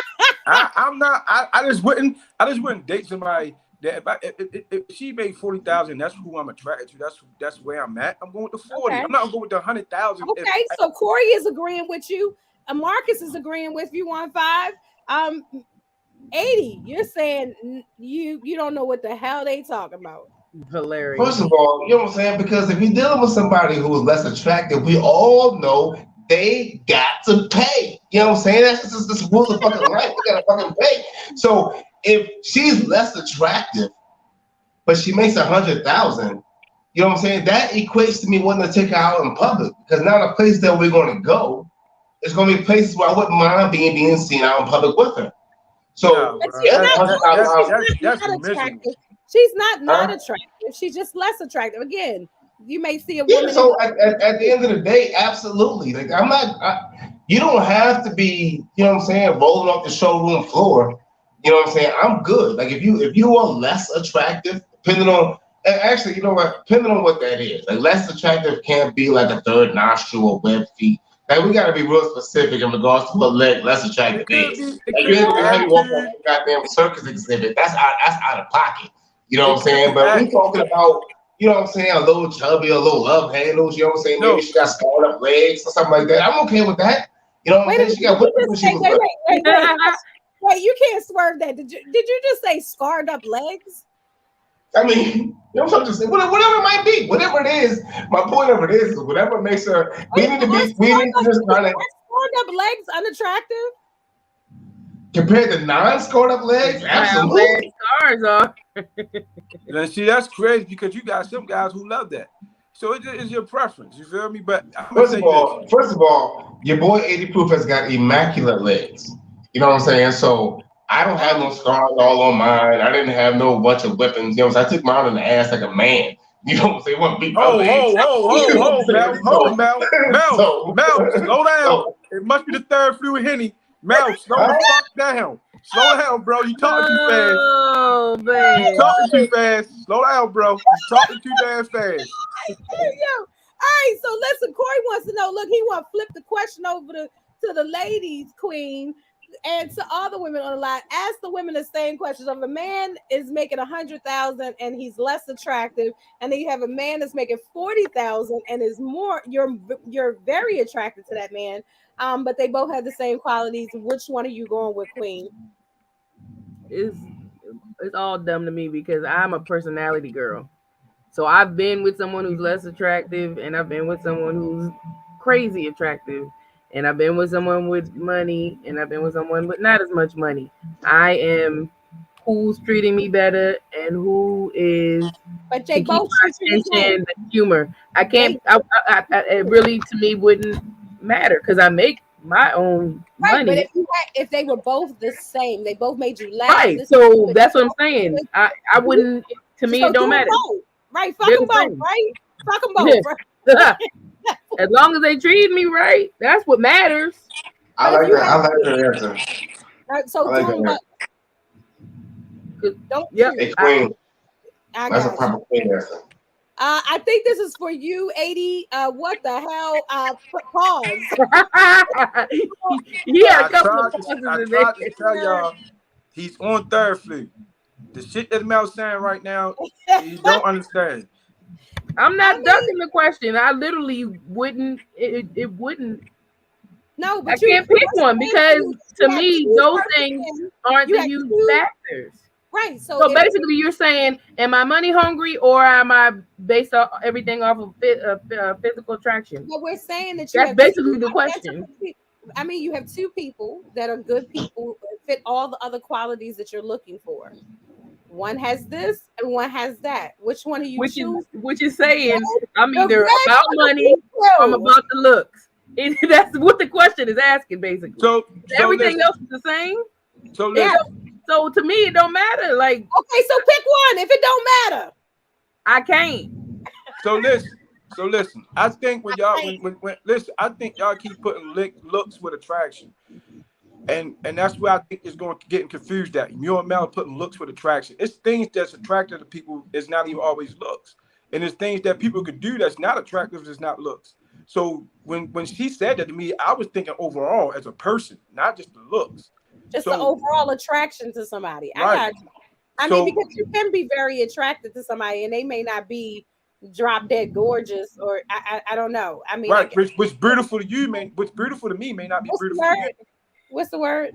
I'm not. I just wouldn't. I just wouldn't date somebody that if she made 40,000, that's who I'm attracted to. That's where I'm at. I'm going with the 40. Okay. I'm not going with the 100,000. Okay, so Corey is agreeing with you. Marcus is agreeing with you on 5. 80, you're saying you don't know what the hell they talking about. Hilarious. First of all, you know what I'm saying? Because if you're dealing with somebody who is less attractive, we all know they got to pay. You know what I'm saying? That's just the rules of fucking life. We gotta fucking pay. So if she's less attractive, but she makes 100,000, you know what I'm saying? That equates to me wanting to take her out in public. Because now the place that we're gonna go is gonna be places where I wouldn't mind being seen out in public with her. So that's attractive. She's not attractive. She's just less attractive. Again, you may see a woman. Yeah, so at the end of the day, absolutely. Like I'm not. You don't have to be. You know what I'm saying? Rolling off the showroom floor. You know what I'm saying? I'm good. Like if you are less attractive, depending on. And actually, you know what? Depending on what that is, like less attractive can't be like a third nostril or web feet. Like we got to be real specific in regards to what less attractive is. Like you ain't gonna have you walk on a goddamn circus exhibit. That's out of pocket. You know what I'm saying? But we talking about, you know what I'm saying, a little chubby, a little love handles, you know what I'm saying? Maybe she got scarred up legs or something like that. I'm okay with that. You know what I'm saying? She got whipped when she was Wait, you can't swerve that. Did you just say scarred up legs? I mean, you know what I'm just saying? Whatever it might be, whatever it is, my point of it is whatever makes her, we need to just kind of. Scarred up legs unattractive? Compared to non-scarred up legs? Absolutely. Scars are. And see, that's crazy because you got some guys who love that. So it's your preference. You feel me? But first of all, your boy 80 Proof has got immaculate legs. You know what I'm saying? So I don't have no scars all on mine. I didn't have no bunch of weapons. You know what I'm saying? I took mine in the ass like a man. You know what I'm saying? What beat my legs. Mel, slow down. It must be the third fluid Henny. Mel, slow the fuck down. Slow down, bro. You talking too fast. Oh, man. You talking too fast. Slow down, bro. You talking too damn fast. Yo. All right, so listen, Corey wants to know, look, he want to flip the question over to the ladies, queen, and to all the women on the line. Ask the women the same questions. If a man is making 100,000 and he's less attractive, and then you have a man that's making 40,000 and is more, you're very attracted to that man. But they both have the same qualities. Which one are you going with, queen? It's all dumb to me because I'm a personality girl. So I've been with someone who's less attractive, and I've been with someone who's crazy attractive, and I've been with someone with money, and I've been with someone with not as much money. I am who's treating me better and who is. But they both attention, the humor. I can't. It really to me wouldn't matter because I make my own money. But if they were both the same, they both made you laugh. Right. So that's what I'm saying. I wouldn't. To me, So it don't do 'em matter. both. Right? Fuck They're them the both, same. right? Fuck them both. Right? As long as they treat me right, that's what matters. I But if like you that. I have like two, that answer. so I like do them that both. Don't Yep. answer. Hey, choose. Queen, I that's a got you. proper Queen answer. I think this is for you, 80. What the hell? Pause. He had a I couple of tried to pauses I in tried to tell there. y'all he's on third fleet. The shit that Mel's saying right now, you don't understand. I'm I not mean, ducking the question. I literally wouldn't. It wouldn't. no, I but you can't pick one saying because you to had me two those things person. aren't You the had huge two, factors. right? So So if basically, you're saying, am I money hungry or am I based off everything off of physical attraction? but we're saying that you That's have two basically the question. identical people. I mean, you have two people that are good people that fit all the other qualities that you're looking for. One has this and one has that. Which one are you Which is choosing? saying I'm The either red about or the money or I'm blue? about the looks. That's what the question is asking, basically. So Everything listen. else is the same. So Yeah. listen. So to me, it don't matter. Like, Okay, so pick one if it don't matter. I can't. So listen. I think when y'all when listen, I think y'all keep putting looks with attraction. And that's where I think it's going to getting confused at. You and Mel putting looks with attraction. It's things that's attractive to people. It's not even always looks. And it's things that people could do that's not attractive. It's not looks. So when she said that to me, I was thinking overall as a person, not just the looks. Just the So overall attraction to somebody. I right. got you. I mean, So because you can be very attracted to somebody and they may not be drop dead gorgeous, or I don't know. I mean, right, which beautiful to you what's beautiful to me may not be what's the beautiful to you. word? What's the word?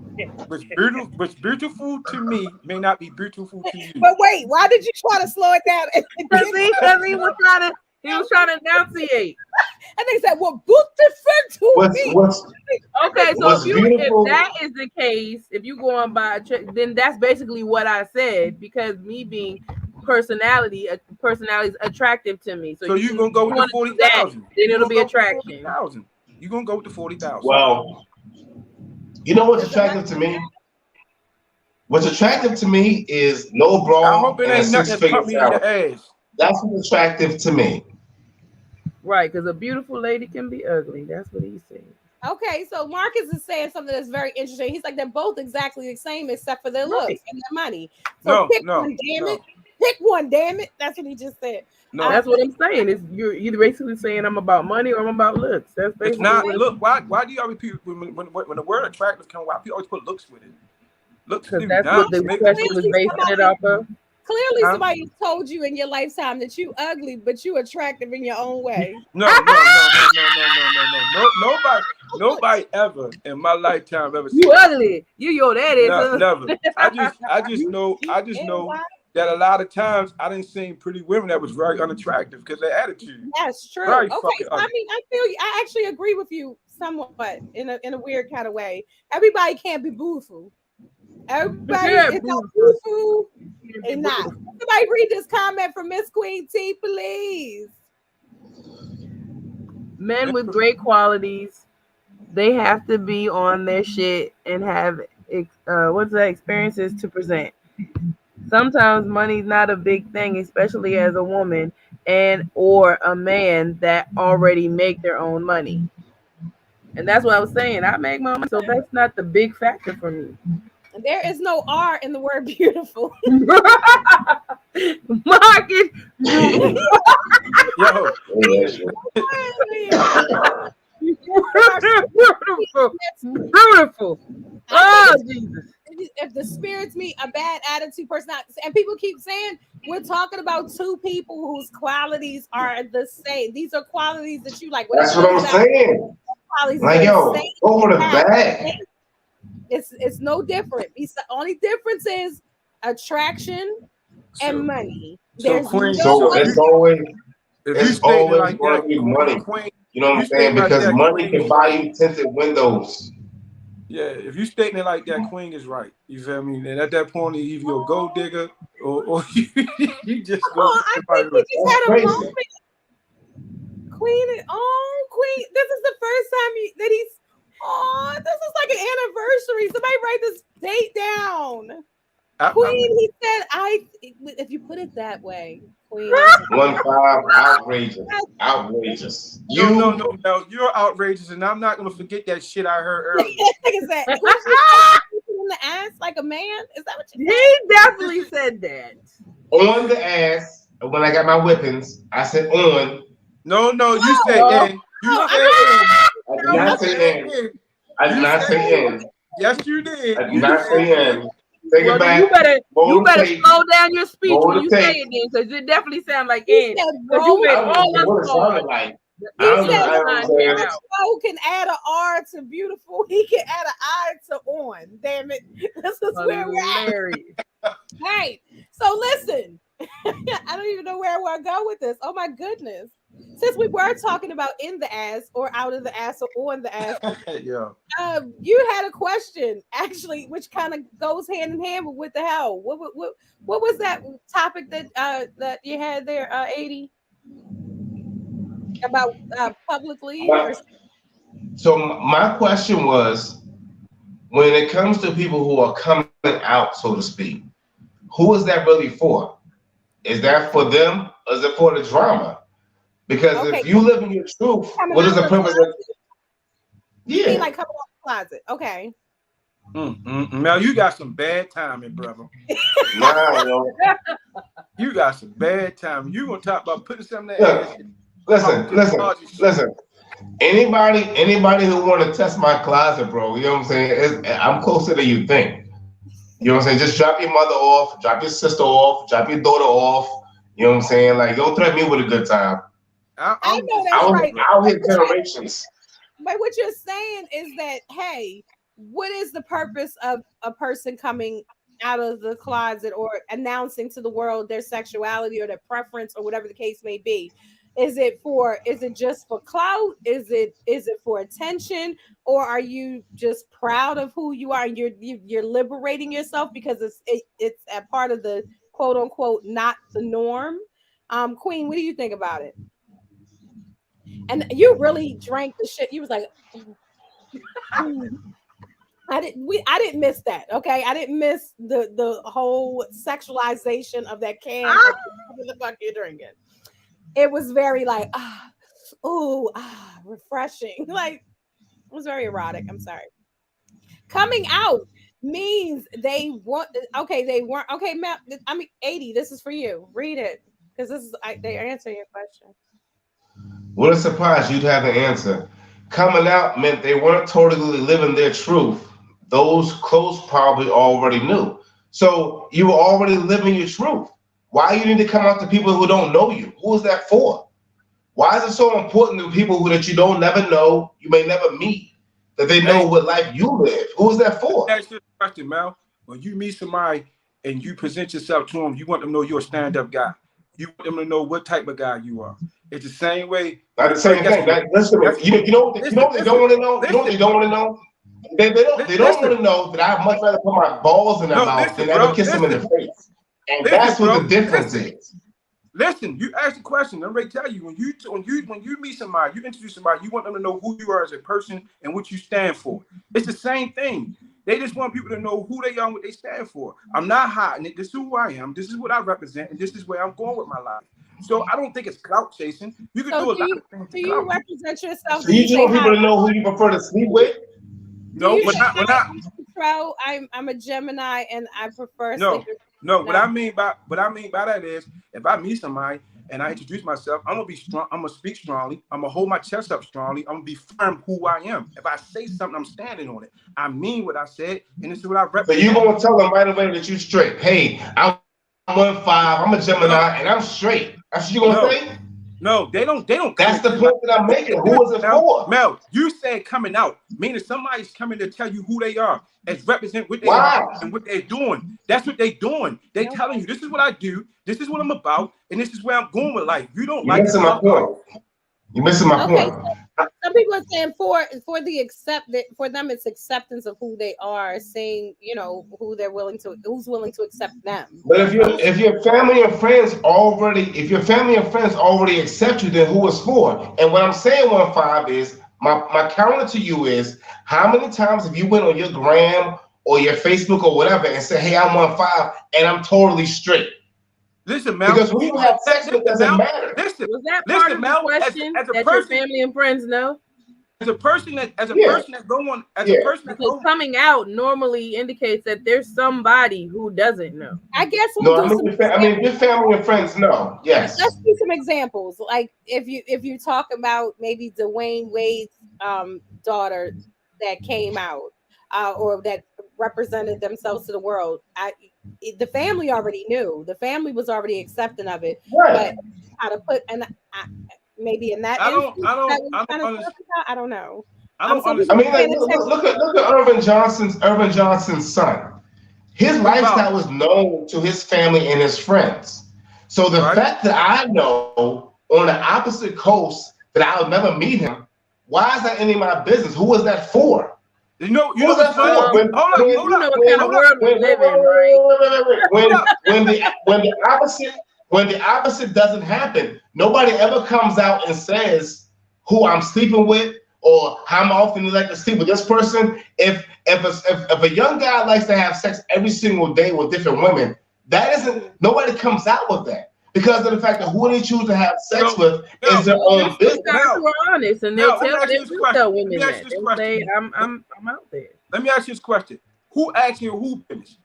What's beautiful to me may not be beautiful to you. But wait, why did you try to slow it down? Because he was trying to enunciate. And they said, "Well, book different to What's me." Okay, so what's beautiful? if that is the case, if you go on by, then that's basically what I said. Because me being personality is attractive to me. So you're gonna go with the 40,000. Then it'll be attraction. You're gonna go with the 40,000. Well, you know what's attractive to me? What's attractive to me is no I bra hope it and a ain't nothing that's six-figure pump me in your salary. ass. That's what's attractive to me. Right, because a beautiful lady can be ugly. That's what he's saying. Okay, so Marcus is saying something that's very interesting. He's like, they're both exactly the same except for their looks and their money. So pick one, damn it. Pick one, damn it. That's what he just said. No, that's what I'm saying. Is you're either basically saying I'm about money or I'm about looks. That's basically it's not. Look, why do you always people when the word attractive comes? Why people always put looks with it? Looks because that's what the question was basing it off of. Clearly, somebody told you in your lifetime that you ugly, but you attractive in your own way. No. Nobody ever in my lifetime ever said you ugly. You your daddy. Never. I just know that a lot of times I didn't see pretty women that was very unattractive because their attitude. That's true. Very okay, so I mean, I feel you. I actually agree with you somewhat in a weird kind of way. Everybody can't be beautiful. Everybody is not beautiful. And not. Somebody read this comment from Miss Queen T, please. Men with great qualities, they have to be on their shit and have experiences to present. Sometimes money's not a big thing, especially as a woman and or a man that already make their own money. And that's what I was saying. I make my money, so that's not the big factor for me. There is no R in the word beautiful. Marcus. Yo. Beautiful. Oh, Jesus. If the spirits meet a bad attitude, personality, and people keep saying we're talking about two people whose qualities are the same. These are qualities that you like. That's what I'm saying. Like, yo, go for the bag. It's no different. The only difference is attraction and money. So it's always like going to be money. You know what I'm saying? Because money can buy you tinted windows. Yeah, if you stating it like that, Queen is right. You feel me? And at that point, either you're a gold digger or you just go. I think we just had a moment. Queen. This is the first time that he's. Oh, this is like an anniversary. Somebody write this date down. Queen, he said, if you put it that way, Queen. 1-5, outrageous. Outrageous. No. You're outrageous, and I'm not going to forget that shit I heard earlier. Is that in the ass like a man? Is that what you said? He definitely said that. On the ass. When I got my whippings, I said on. No, you said in. You said in. I did not say in. I did not say in. Yes, you did. I did not say in. Take it back. You better slow down your speech when you say it, then, because it definitely sounds like in. Because you made all what it sounded like. Joe can add an R to beautiful. He can add an I to on. Damn it. This is where we're at. Hey, so listen. I don't even know where I want to go with this. Oh my goodness. Since we were talking about in the ass or out of the ass or on the ass, yeah. You had a question actually, which kind of goes hand in hand with what the hell? What was that topic that that you had there, 80? About publicly? So my question was, when it comes to people who are coming out, so to speak, who is that really for? Is that for them or is it for the drama? Because if you live in your truth, what is the purpose of? Yeah, you mean like coming out of the closet. Okay. Mel, you got some bad timing, brother. Nah, yo. You got some bad timing. You gonna talk about putting something in there? Listen. Anybody who want to test my closet, bro, you know what I'm saying? I'm closer than you think. You know what I'm saying? Just drop your mother off, drop your sister off, drop your daughter off. You know what I'm saying? Like, don't threaten me with a good time. I know that's right. I'll hit generations. But what you're saying is that, hey, what is the purpose of a person coming out of the closet or announcing to the world their sexuality or their preference or whatever the case may be? Is it just for clout? Is it for attention? Or are you just proud of who you are and you're liberating yourself because it's a part of the quote unquote not the norm? Queen, what do you think about it? And you really drank the shit. You was like, I didn't miss that. Okay, I didn't miss the whole sexualization of that can. What the fuck you drinking? It was very like, refreshing. Like, it was very erotic. I'm sorry. Coming out means they want. Okay, they weren't. Okay, Matt. I mean, 80. This is for you. Read it because they answer your question. What a surprise you'd have the answer. Coming out meant they weren't totally living their truth. Those close probably already knew. So you were already living your truth. Why you need to come out to people who don't know you? Who is that for? Why is it so important to people that you don't never know, you may never meet, that they know what life you live? Who is that for? That's your question, Mel. When you meet somebody and you present yourself to them, you want them to know you're a stand-up guy. You want them to know what type of guy you are. It's the same way. Not the same thing. Listen, you know what they don't want to know? You know what they don't want to know? They don't want to know that I'd much rather put my balls in their mouth than ever kiss them in the face. And that's what the difference is. Listen, you ask the question. I'm ready to tell you, when you meet somebody, you introduce somebody, you want them to know who you are as a person and what you stand for. It's the same thing. They just want people to know who they are and what they stand for. I'm not hiding it. This is who I am. This is what I represent, and this is where I'm going with my life. So I don't think it's clout chasing. You can do a lot of things. Do you represent yourself? So you just want people to know who you prefer to sleep with? No, but not. I'm a Gemini, and I prefer. No. What I mean by that is, if I meet somebody and I introduce myself, I'm gonna be strong. I'm gonna speak strongly. I'm gonna hold my chest up strongly. I'm gonna be firm who I am. If I say something, I'm standing on it. I mean what I said, and this is what I represent. So you gonna tell them right away that you straight? Hey, I'm 1-5. I'm a Gemini, and I'm straight. That's what you gonna say? No, they don't. That's the point that I'm making. Who is it for? Mel, you said coming out, meaning somebody's coming to tell you who they are, as represent what they are and what they're doing. That's what they're doing. They're telling you, this is what I do, this is what I'm about, and this is where I'm going with life. You don't like missing my point. You're missing my point. Some people are saying for them it's acceptance of who they are, saying who's willing to accept them. But if your family and friends already accept you, then who is for? And what I'm saying 1-5 is my counter to you is, how many times have you went on your gram or your Facebook or whatever and say, hey, I'm 1'5" and I'm totally straight. Listen, Mel. Because who you have sex with doesn't matter. Listen, Was that part of the Mel, question as a that person, your family and friends know? As a person that go on, as a person that because coming out normally indicates that there's somebody who doesn't know. I guess we'll do your family and friends know. Yes. Let's do some examples. Like if you talk about maybe Dwayne Wade's daughter that came out or that represented themselves to the world. The family already knew. The family was already accepting of it. Right. But how to put maybe in that I don't know. I mean, look at Irvin Johnson's son. His lifestyle was known to his family and his friends. So the fact that I know on the opposite coast that I'll never meet him, why is that any of my business? Who was that for? You know what's funny? When the opposite doesn't happen, nobody ever comes out and says who I'm sleeping with or how often you like to sleep with this person. If a young guy likes to have sex every single day with different women, nobody comes out with that. Because of the fact that who they choose to have sex with is their own business. Guys who are honest, and they'll tell women that. They'll say, I'm out there. Let me ask you this question: who asked you who business?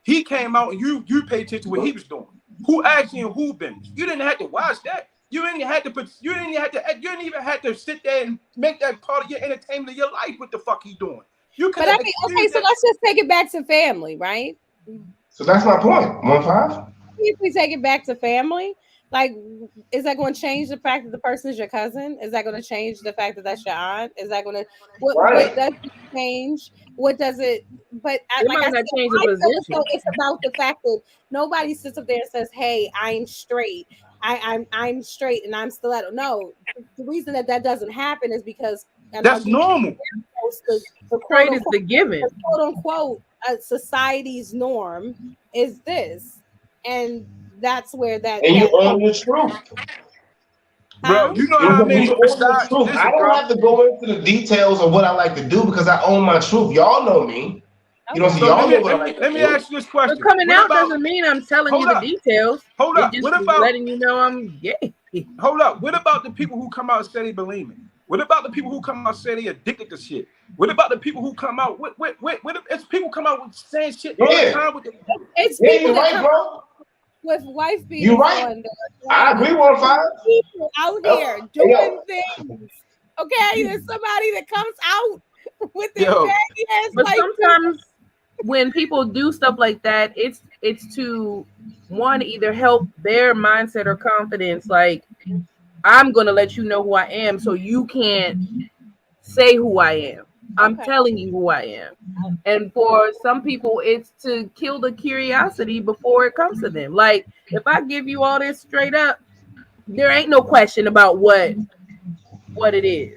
He came out and you paid attention to what he was doing. Who asked you who business? You didn't have to watch that. You didn't even have to sit there and make that part of your entertainment of your life. What the fuck he doing? So let's just take it back to family, right? So that's my point. 1'5". If we take it back to family, like, is that going to change the fact that the person is your cousin? Is that going to change the fact that that's your aunt? Is that going to what does it change? What does it? But it's about the fact that nobody sits up there and says, "Hey, I'm straight. I'm straight and I'm stiletto." No, the reason that doesn't happen is because that's normal. The straight is the given. "Quote unquote," society's norm is this. And that's where that. And you own the truth, bro. You know how many I don't have to go into the details of what I like to do because I own my truth. Y'all know me. You know, so y'all know what I like. Let me ask you this question. But coming out doesn't mean I'm telling you the details. Hold up. What about letting you know I'm gay? Hold up. What about the people who come out and say they believe me? What about the people who come out and say they addicted to shit? What about the people who come out? It's people come out with saying shit all the time. It's people that come bro. With wife being you right. I agree 1'5". People out here doing things. Okay, there's somebody that comes out with their baggy ass. But sometimes when people do stuff like that, it's to one, either help their mindset or confidence. Like, I'm gonna let you know who I am, so you can't say who I am. I'm telling you who I am. And for some people, it's to kill the curiosity before it comes to them. Like, if I give you all this straight up, there ain't no question about what it is.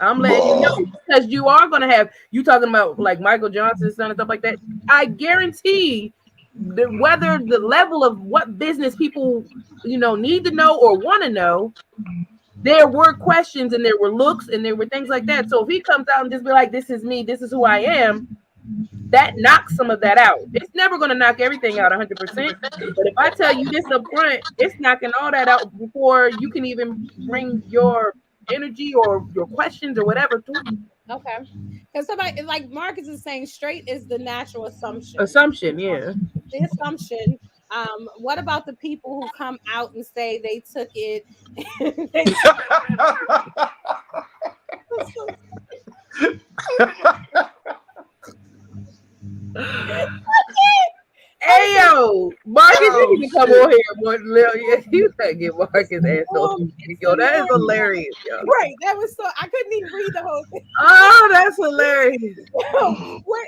I'm letting you know, because you are going to have, you talking about like Michael Johnson's son and stuff like that. I guarantee whether the level of what business people, need to know or want to know, there were questions and there were looks and there were things like that. So if he comes out and just be like, this is me, this is who I am, that knocks some of that out. It's never going to knock everything out 100%. But if I tell you this up front, it's knocking all that out before you can even bring your energy or your questions or whatever to it. Okay. Because somebody, like Marcus is saying, straight is the natural assumption. Yeah. The assumption. What about the people who come out and say they took it? Hey yo, Marcus, you need to come on here. You gotta get Marcus ass on. Yo, that is hilarious, yo. Right, that was so. I couldn't even read the whole thing. Oh, that's hilarious.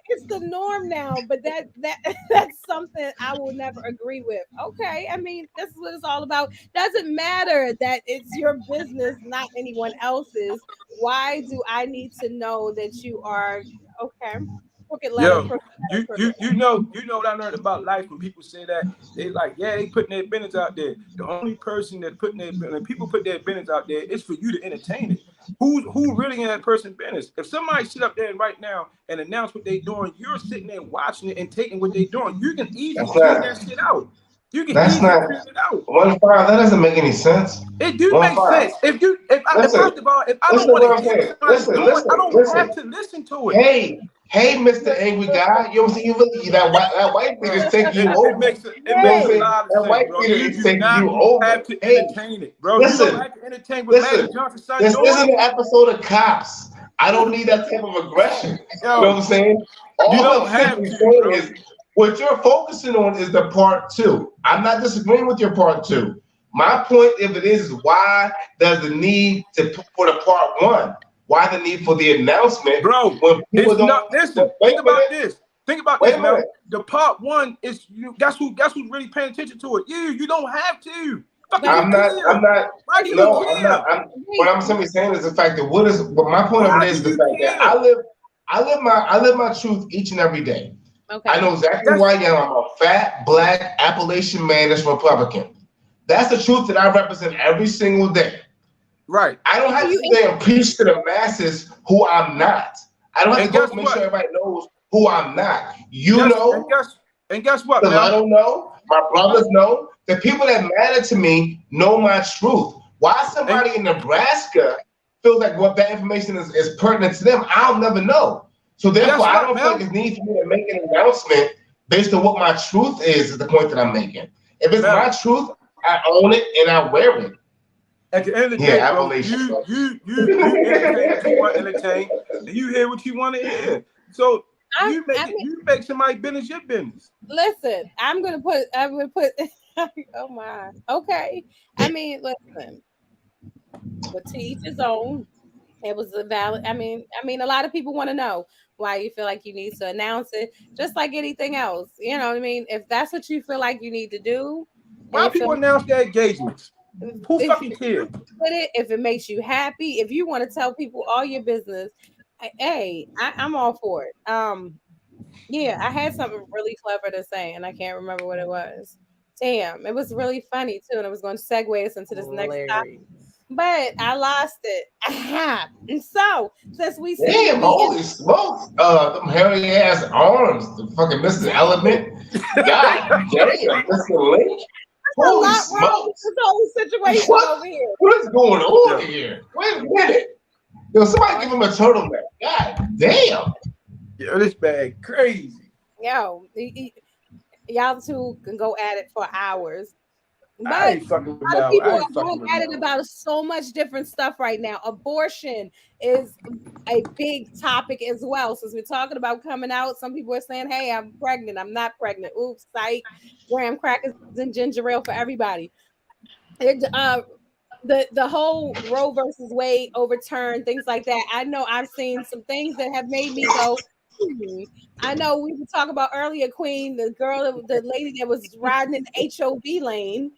It's the norm now, but that's something I will never agree with. Okay, I mean, this is what it's all about. Doesn't matter that it's your business, not anyone else's. Why do I need to know that you are okay? Yo, you know what I learned about life when people say that they like, they putting their business out there. The only person that when people put their business out there is for you to entertain it. who really in that person's business. If somebody sit up there right now and announce what they're doing, you're sitting there watching it and taking what they're doing. You can easily figure that shit out. You can That's easily not figure it out. 1-5. That doesn't make any sense. It do make 1-5. sense. If first of all, if I don't Listen want what to I'm hear saying. what somebody's doing, I don't have to listen to it. Hey, Mr. Angry Guy. You know what I'm saying? You really that white thing is taking you over. It makes a Hey, lot of that sense, white bro. thing You is do taking not you over. have to Hey, entertain it, bro. listen, You don't have to entertain what Magic Johnson's son this doing. isn't an episode of Cops. I don't need that type of aggression. Yo, you know what I'm saying? You All don't I'm have simply to, saying bro. is what you're focusing on is the part 2. I'm not disagreeing with your part 2. My point, if it is why there's the need for the part 1? Why the need for the announcement, bro? When people It's don't not. Listen, think about this. Think about this, man. The part 1 is you. Guess who's really paying attention to it? You don't have to. I'm not. Why do you No, care? I'm not. What I'm simply saying is the fact that what my point of it is the fact that I live my truth each and every day. Okay. I know exactly who I am. I'm a fat, black, Appalachian man that's Republican. That's the truth that I represent every single day. Right. I don't have to say and preach to the masses who I'm not. I don't have to go make sure everybody knows who I'm not. You know. And guess what, man? I don't know. My brothers know. The people that matter to me know my truth. Why somebody in Nebraska feels like what that information is pertinent to them, I'll never know. So therefore, I don't feel like it's need for me to make an announcement based on what my truth is the point that I'm making. If it's my truth, I own it and I wear it. At the end of the day, bro, you entertain what you want to entertain, and you hear what you want to hear. So you make somebody business your business. Listen, I'm gonna put. Oh my. Okay. I mean, listen. But to each his own. It was a valid. I mean, a lot of people want to know why you feel like you need to announce it, just like anything else. You know what I mean? If that's what you feel like you need to do, why people announce their engagements? Who fucking cares? If it makes you happy, if you want to tell people all your business, hey, I'm all for it. Yeah, I had something really clever to say, and I can't remember what it was. Damn, it was really funny too, and it was going to segue us into this next topic. But I lost it. And so, since we see holy smokes, them hairy ass arms, the fucking Mr. Element. God damn, Mr. Link. Holy smokes. This whole situation over here. What is going on here? Wait a minute. Yo, somebody give him a turtleneck. God damn. Yo, this bag crazy. Yo, y'all two can go at it for hours. But I ain't fucking a lot of people are going at it about so much different stuff right now. Abortion is a big topic as well. Since we're talking about coming out, some people are saying, hey, I'm pregnant. I'm not pregnant. Oops, psych. Graham crackers and ginger ale for everybody. The whole Roe versus Wade overturned, things like that. I know I've seen some things that have made me go, I know we were talking about earlier, Queen, the lady that was riding in the HOV lane.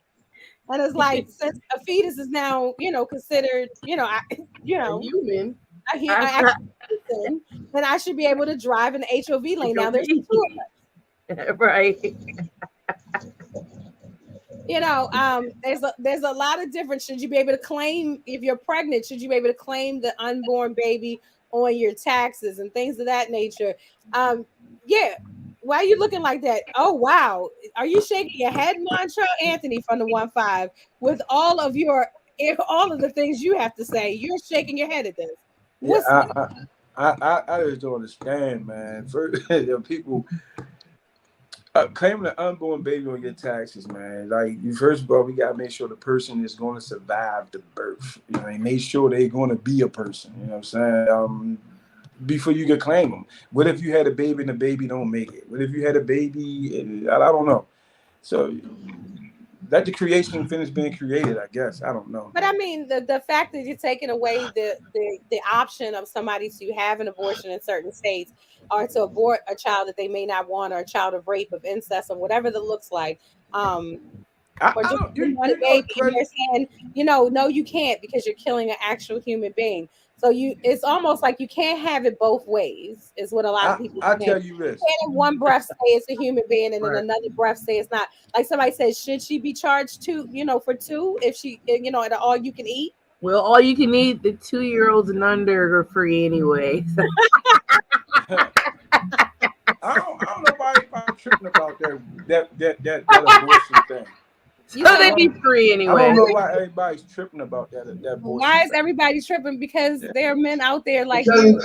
And it's like, since a fetus is now, considered, human. Then I should be able to drive in the HOV lane. Now there's 2 of us. Right. There's a lot of difference. Should you be able to claim, if you're pregnant, should you be able to claim the unborn baby on your taxes and things of that nature? Yeah. Why are you looking like that? Oh, wow. Are you shaking your head, Mantra? Anthony from the 1-5, with all of the things you have to say, you're shaking your head at this. I just don't understand, man. First, people claiming an unborn baby on your taxes, man. Like, first of all, we gotta make sure the person is going to survive the birth. Make sure they're going to be a person. You know what I'm saying? Before you can claim them. What if you had a baby and the baby don't make it? What if you had a baby and I don't know. So let the creation finish being created, I guess. I don't know. But I mean, the fact that you're taking away the option of somebody to have an abortion in certain states, or to abort a child that they may not want, or a child of rape, of incest, or whatever that looks like. Or just want a baby, and they're saying, no, you can't, because you're killing an actual human being. So it's almost like you can't have it both ways, is what a lot of people say. I tell you this. You can't in one breath say it's a human being, and in another breath say it's not. Like somebody says, should she be charged for 2 if she, at all you can eat? Well, all you can eat, the 2-year-olds and under are free anyway. I don't know anybody tripping about that abortion thing. So they be free I anyway. don't know why everybody's tripping about that abortion. Why is thing. everybody tripping? Because there are men out there like Because you.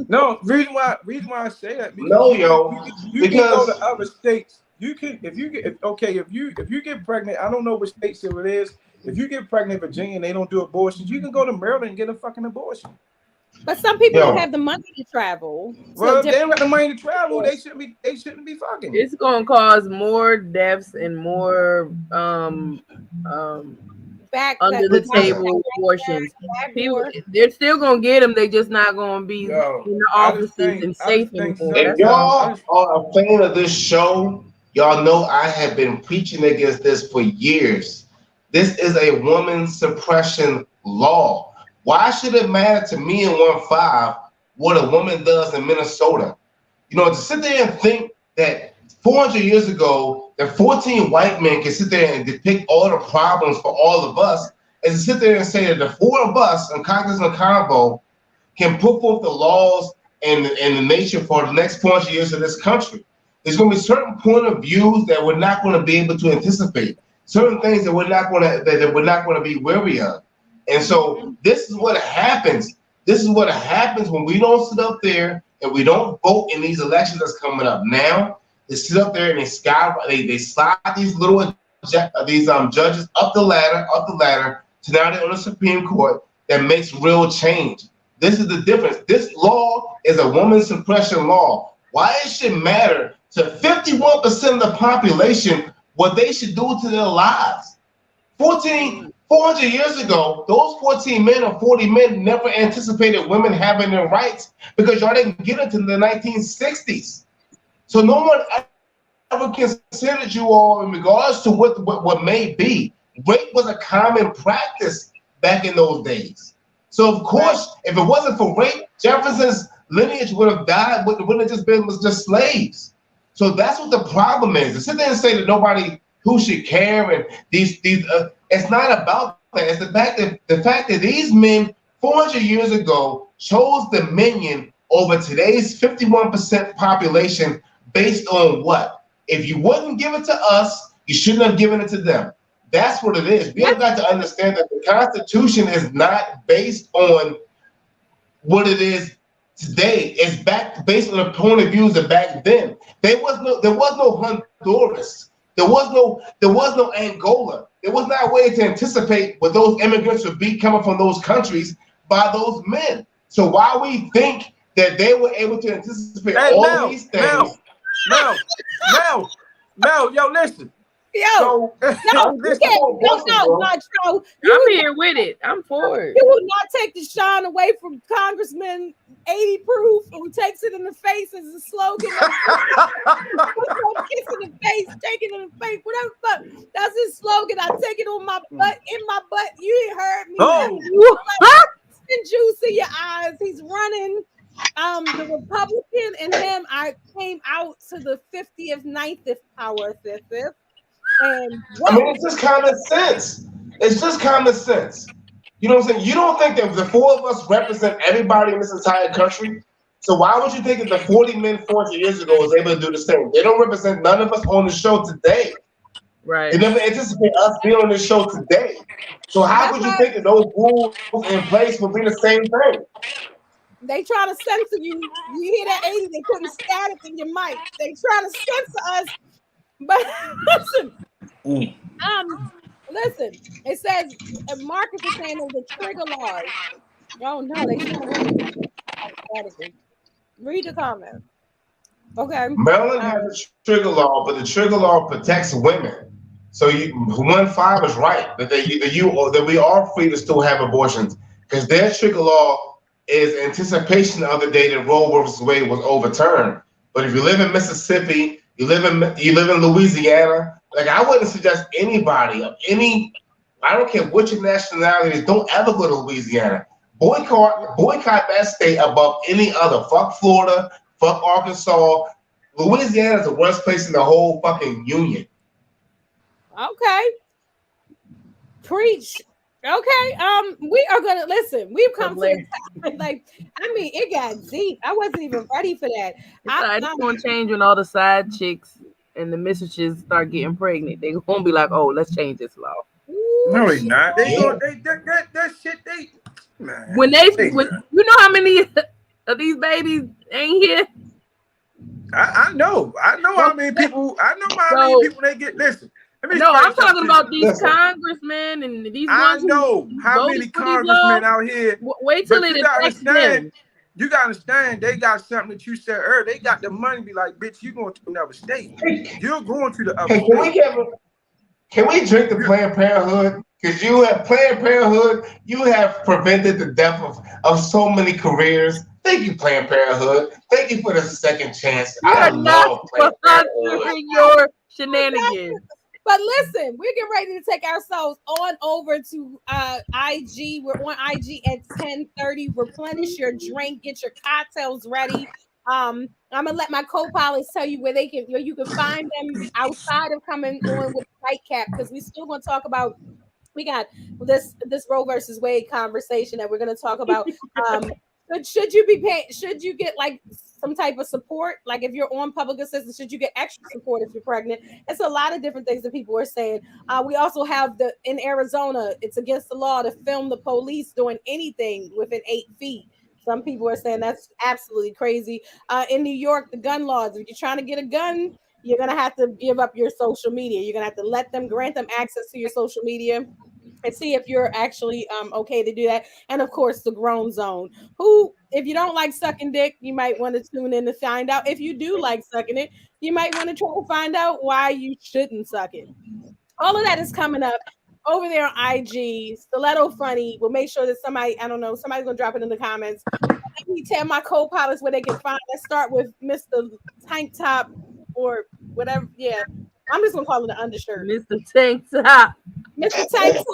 No, reason why I say that because no, yo, you can go to because other states. You can if you get pregnant. I don't know which states it is. If you get pregnant in Virginia and they don't do abortions, you can go to Maryland and get a fucking abortion. But some people Yo. don't have the money to travel. Well, if they don't have the money to travel, they shouldn't be fucking. It's gonna cause more deaths and more back under the table abortions. People, they're still gonna get them. They just not gonna be in the offices and safe anymore. If y'all are a fan of this show, y'all know I have been preaching against this for years. This is a woman suppression law. Why should it matter to me in 1-5 what a woman does in Minnesota? You know, to sit there and think that 400 years ago, that 14 white men can sit there and depict all the problems for all of us, and to sit there and say that the 4 of us in Congress and Konvo can put forth the laws and the nation for the next 400 years of this country. There's going to be certain point of views that we're not going to be able to anticipate, certain things that we're not going to be wary of. And so this is what happens. This is what happens when we don't sit up there and we don't vote in these elections that's coming up now. They sit up there and they slide these judges up the ladder to now they're on the Supreme Court that makes real change. This is the difference. This law is a woman suppression law. Why it should matter to 51% of the population what they should do to their lives? 400 years ago, those 14 men or 40 men never anticipated women having their rights because y'all didn't get it until the 1960s. So no one ever considered you all in regards to what may be. Rape was a common practice back in those days. So of course, if it wasn't for rape, Jefferson's lineage would have died. Wouldn't have just been was just slaves. So that's what the problem is. To sit there and say that nobody who should care and these it's not about that. It's the fact that these men 400 years ago chose dominion over today's 51% population based on what? If you wouldn't give it to us, you shouldn't have given it to them. That's what it is. We have got to understand that the Constitution is not based on what it is today. It's based on the point of views of back then. There was no Honduras. There was no Angola. There was not a way to anticipate what those immigrants would be coming from those countries by those men. So why we think that they were able to anticipate all these things? Mel, yo, listen. Yo, I'm here with it. I'm for it. You will not take the shine away from Congressman 80 proof who takes it in the face as a slogan. Kiss in the face, take it in the face, whatever the fuck. That's his slogan. I take it on my butt, in my butt. You ain't heard me. Oh, and juice in your eyes. He's running. The Republican and him, I came out to the 50th, 9th power, 5th. And I mean, it's just common sense. It's just common sense. You know what I'm saying? You don't think that the 4 of us represent everybody in this entire country? So why would you think that the 40 men 40 years ago was able to do the same? They don't represent none of us on the show today. Right. They never anticipate us being on this show today. So how would you think that those rules in place would be the same thing? They try to censor you. You hear that 80? They putting static in your mic. They try to censor us. But listen, it says Marcus is saying the trigger laws. Oh no, they shouldn't. Read the comment. Okay. Maryland has a trigger law, but the trigger law protects women. So 1-5 is right that we are free to still have abortions because their trigger law is anticipation of the day that Roe versus Wade was overturned. But if you live in Mississippi, you live in Louisiana, like I wouldn't suggest anybody of any, I don't care what your nationality is, don't ever go to Louisiana. Boycott that state above any other. Fuck Florida, fuck Arkansas. Louisiana is the worst place in the whole fucking union. Okay. Preach. Okay. We are gonna listen. We've come to the Hilarious. time. Like, I mean, it got deep. I wasn't even ready for that. It's all right. It's gonna change when all the side chicks and the mistresses start getting pregnant. They gonna be like, "Oh, let's change this law." No, Ooh, they not. They Yeah. going they that shit. They man. When you know how many of these babies ain't here. I know. I know how many people. I know how many So people they get. Listen, let me no, explain I'm talking something to you. about these Listen, congressmen and these I ones who know how voted many for these laws. congressmen out here, Wait till but it you gotta affects understand. them. You gotta understand. They got something that you said earlier. They got the money. Be like, bitch, you going to another state. hey, You're going to the other can we state. get can we drink the You, Planned Parenthood? Because you have Planned Parenthood, you have prevented the death of so many careers. Thank you, Planned Parenthood. Thank you for the second chance. We I are not love Planned Parenthood. sponsoring your shenanigans. but listen, we're getting ready to take ourselves on over to IG. We're on IG at 10:30. Replenish your drink, get your cocktails ready. I'm gonna let my co-pilots tell you where you can find them outside of coming on with the nightcap because we still gonna talk about we got this Roe versus Wade conversation that we're going to talk about. Um, should you be paid? Should you get like some type of support? Like if you're on public assistance, should you get extra support if you're pregnant? It's a lot of different things that people are saying. We also have the in Arizona, it's against the law to film the police doing anything within 8 feet. Some people are saying that's absolutely crazy. In New York, the gun laws. If you're trying to get a gun, you're gonna have to give up your social media. You're gonna have to let them grant them access to your social media and see if you're actually okay to do that. And of course, the grown zone. Who, if you don't like sucking dick, you might want to tune in to find out. If you do like sucking it, you might want to try to find out why you shouldn't suck it. All of that is coming up over there on IG. Stiletto Funny. We'll make sure that somebody, I don't know, somebody's gonna drop it in the comments. Let me tell my co-pilots where they can find. Let's start with Mr. Tank Top or whatever. Yeah, I'm just gonna call it an undershirt. Mr. Tank Top. Mr. Tank Top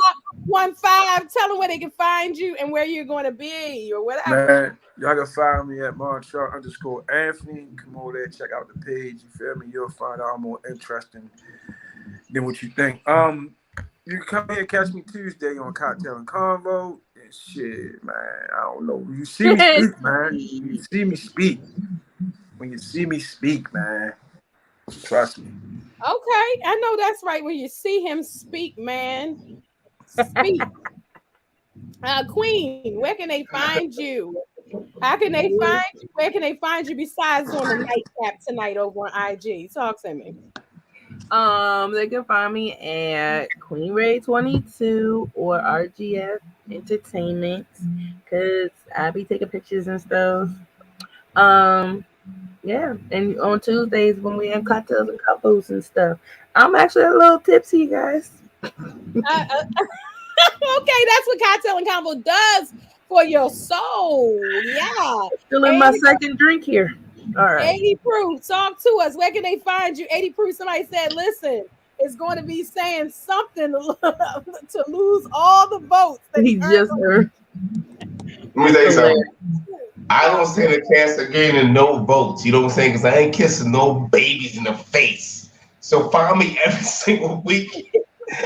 15. Tell them where they can find you and where you're going to be or whatever. man, y'all can find me at Montreal_Anthony. Come over there, check out the page. You feel me? You'll find out more interesting than what you think. You can come here and catch me Tuesday on Cocktail and Konvo. And shit, man, I don't know. You see me speak, man. You see me speak. When you see me speak, man, trust me. Okay, I know that's right. When you see him speak, man, speak. Queen, where can they find you? How can they find you? Where can they find you besides on the nightcap tonight over on IG? Talk to me. They can find me at Queen Ray 22 or RGF Entertainment because I be taking pictures and stuff. Yeah, and on Tuesdays when we have cocktails and couples and stuff, I'm actually a little tipsy, you guys. Okay, that's what Cocktail and Combo does for your soul. Yeah. Still in my 80, second drink here. All right. 80 proof. Talk to us. Where can they find you? 80 proof. Somebody said, listen, it's going to be saying something to lose all the votes. That He just heard. Let me tell you something. I don't stand a chance of getting no votes. You know what I'm saying? Because I ain't kissing no babies in the face. So follow me every single week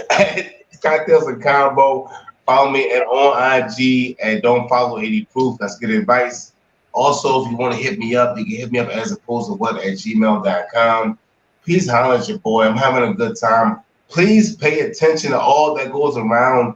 at Cocktails and Combo. Follow me on IG and don't follow 80 Proof. That's good advice. Also, if you want to hit me up, you can hit me up as opposed to what at gmail.com. Please holler at your boy. I'm having a good time. Please pay attention to all that goes around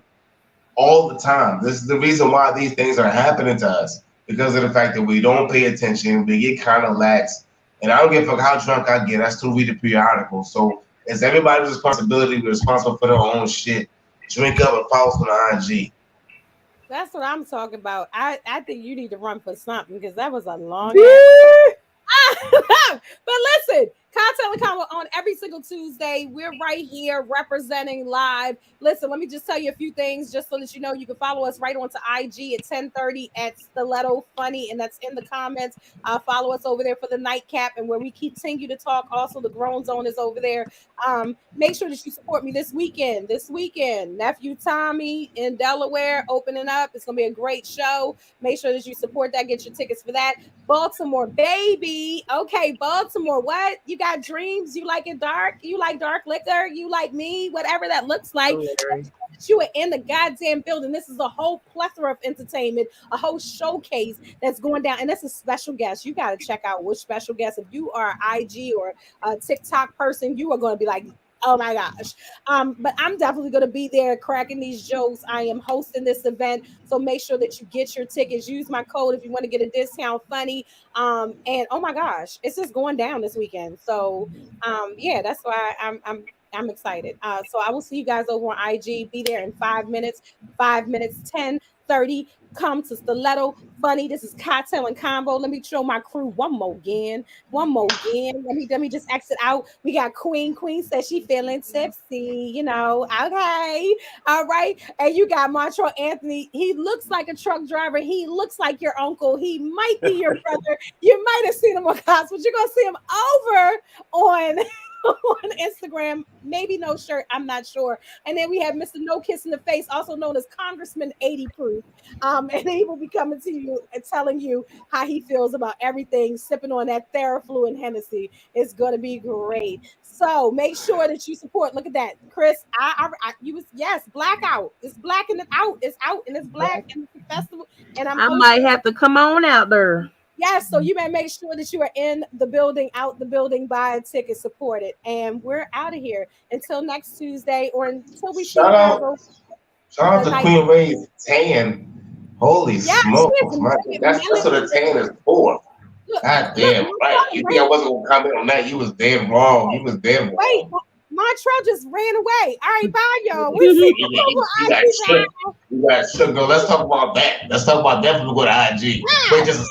all the time. This is the reason why these things are happening to us. Because of the fact that we don't pay attention, we get kind of lax. And I don't give a fuck how drunk I get. I still read the periodical. So it's everybody's responsibility to be responsible for their own shit. Drink up and follow us on the IG. That's what I'm talking about. I think you need to run for something because that was a long ass. But listen, Cocktail and Combo on every single Tuesday. We're right here representing live. Listen, let me just tell you a few things just so that you know you can follow us right onto IG at 10:30 at Stiletto Funny, and that's in the comments. Follow us over there for the nightcap and where we continue to talk. Also, the Grown Zone is over there. Make sure that you support me this weekend. Nephew Tommy in Delaware opening up. It's gonna be a great show. Make sure that you support that. Get your tickets for that. Baltimore, baby. Okay, Baltimore. What? You got dreams? You like it dark? You like dark liquor? You like me? Whatever that looks like. that you are in the goddamn building. This is a whole plethora of entertainment, a whole showcase that's going down. And that's a special guest. You got to check out which special guest. If you are an IG or a TikTok person, you are going to be like, oh my gosh. But I'm definitely going to be there cracking these jokes. I am hosting this event. So make sure that you get your tickets. Use my code if you want to get a discount. Funny. And oh my gosh, it's just going down this weekend. So yeah, that's why I'm excited. So I will see you guys over on IG. Be there in 5 minutes, 5 minutes, 10, 30. Come to Stiletto Funny. This is Cocktail and Combo. Let me show my crew one more again. One more again. Let me just exit out. We got Queen. Queen says she feeling tipsy, you know. Okay. All right. And you got Montreal Anthony. He looks like a truck driver. He looks like your uncle. He might be your brother. You might have seen him on Cops, but you're gonna see him over on on Instagram, maybe no shirt, I'm not sure. And then we have Mr. No Kiss in the Face, also known as Congressman 80 Proof. And he will be coming to you and telling you how he feels about everything, sipping on that Theraflu and Hennessy. It's going to be great. So make sure that you support. Look at that, Chris. You was blackout. It's black and it's out. It's out and it's black and it's a festival. And I might have to come on out there. Yes, so you better make sure that you are in the building, out the building, buy a ticket, support it. And we're out of here until next Tuesday or until we see you guys. Shout out to Queen Ray's tan. Holy smokes, man. That's what a tan is for. God damn, right. You think I wasn't going to comment on that? You was damn wrong. You was damn wrong. Wait, Montreal just ran away. All right, bye, y'all. We'll see you got shook. You got shook. Let's talk about that. Let's talk about that before we go to IG. Wait just a second.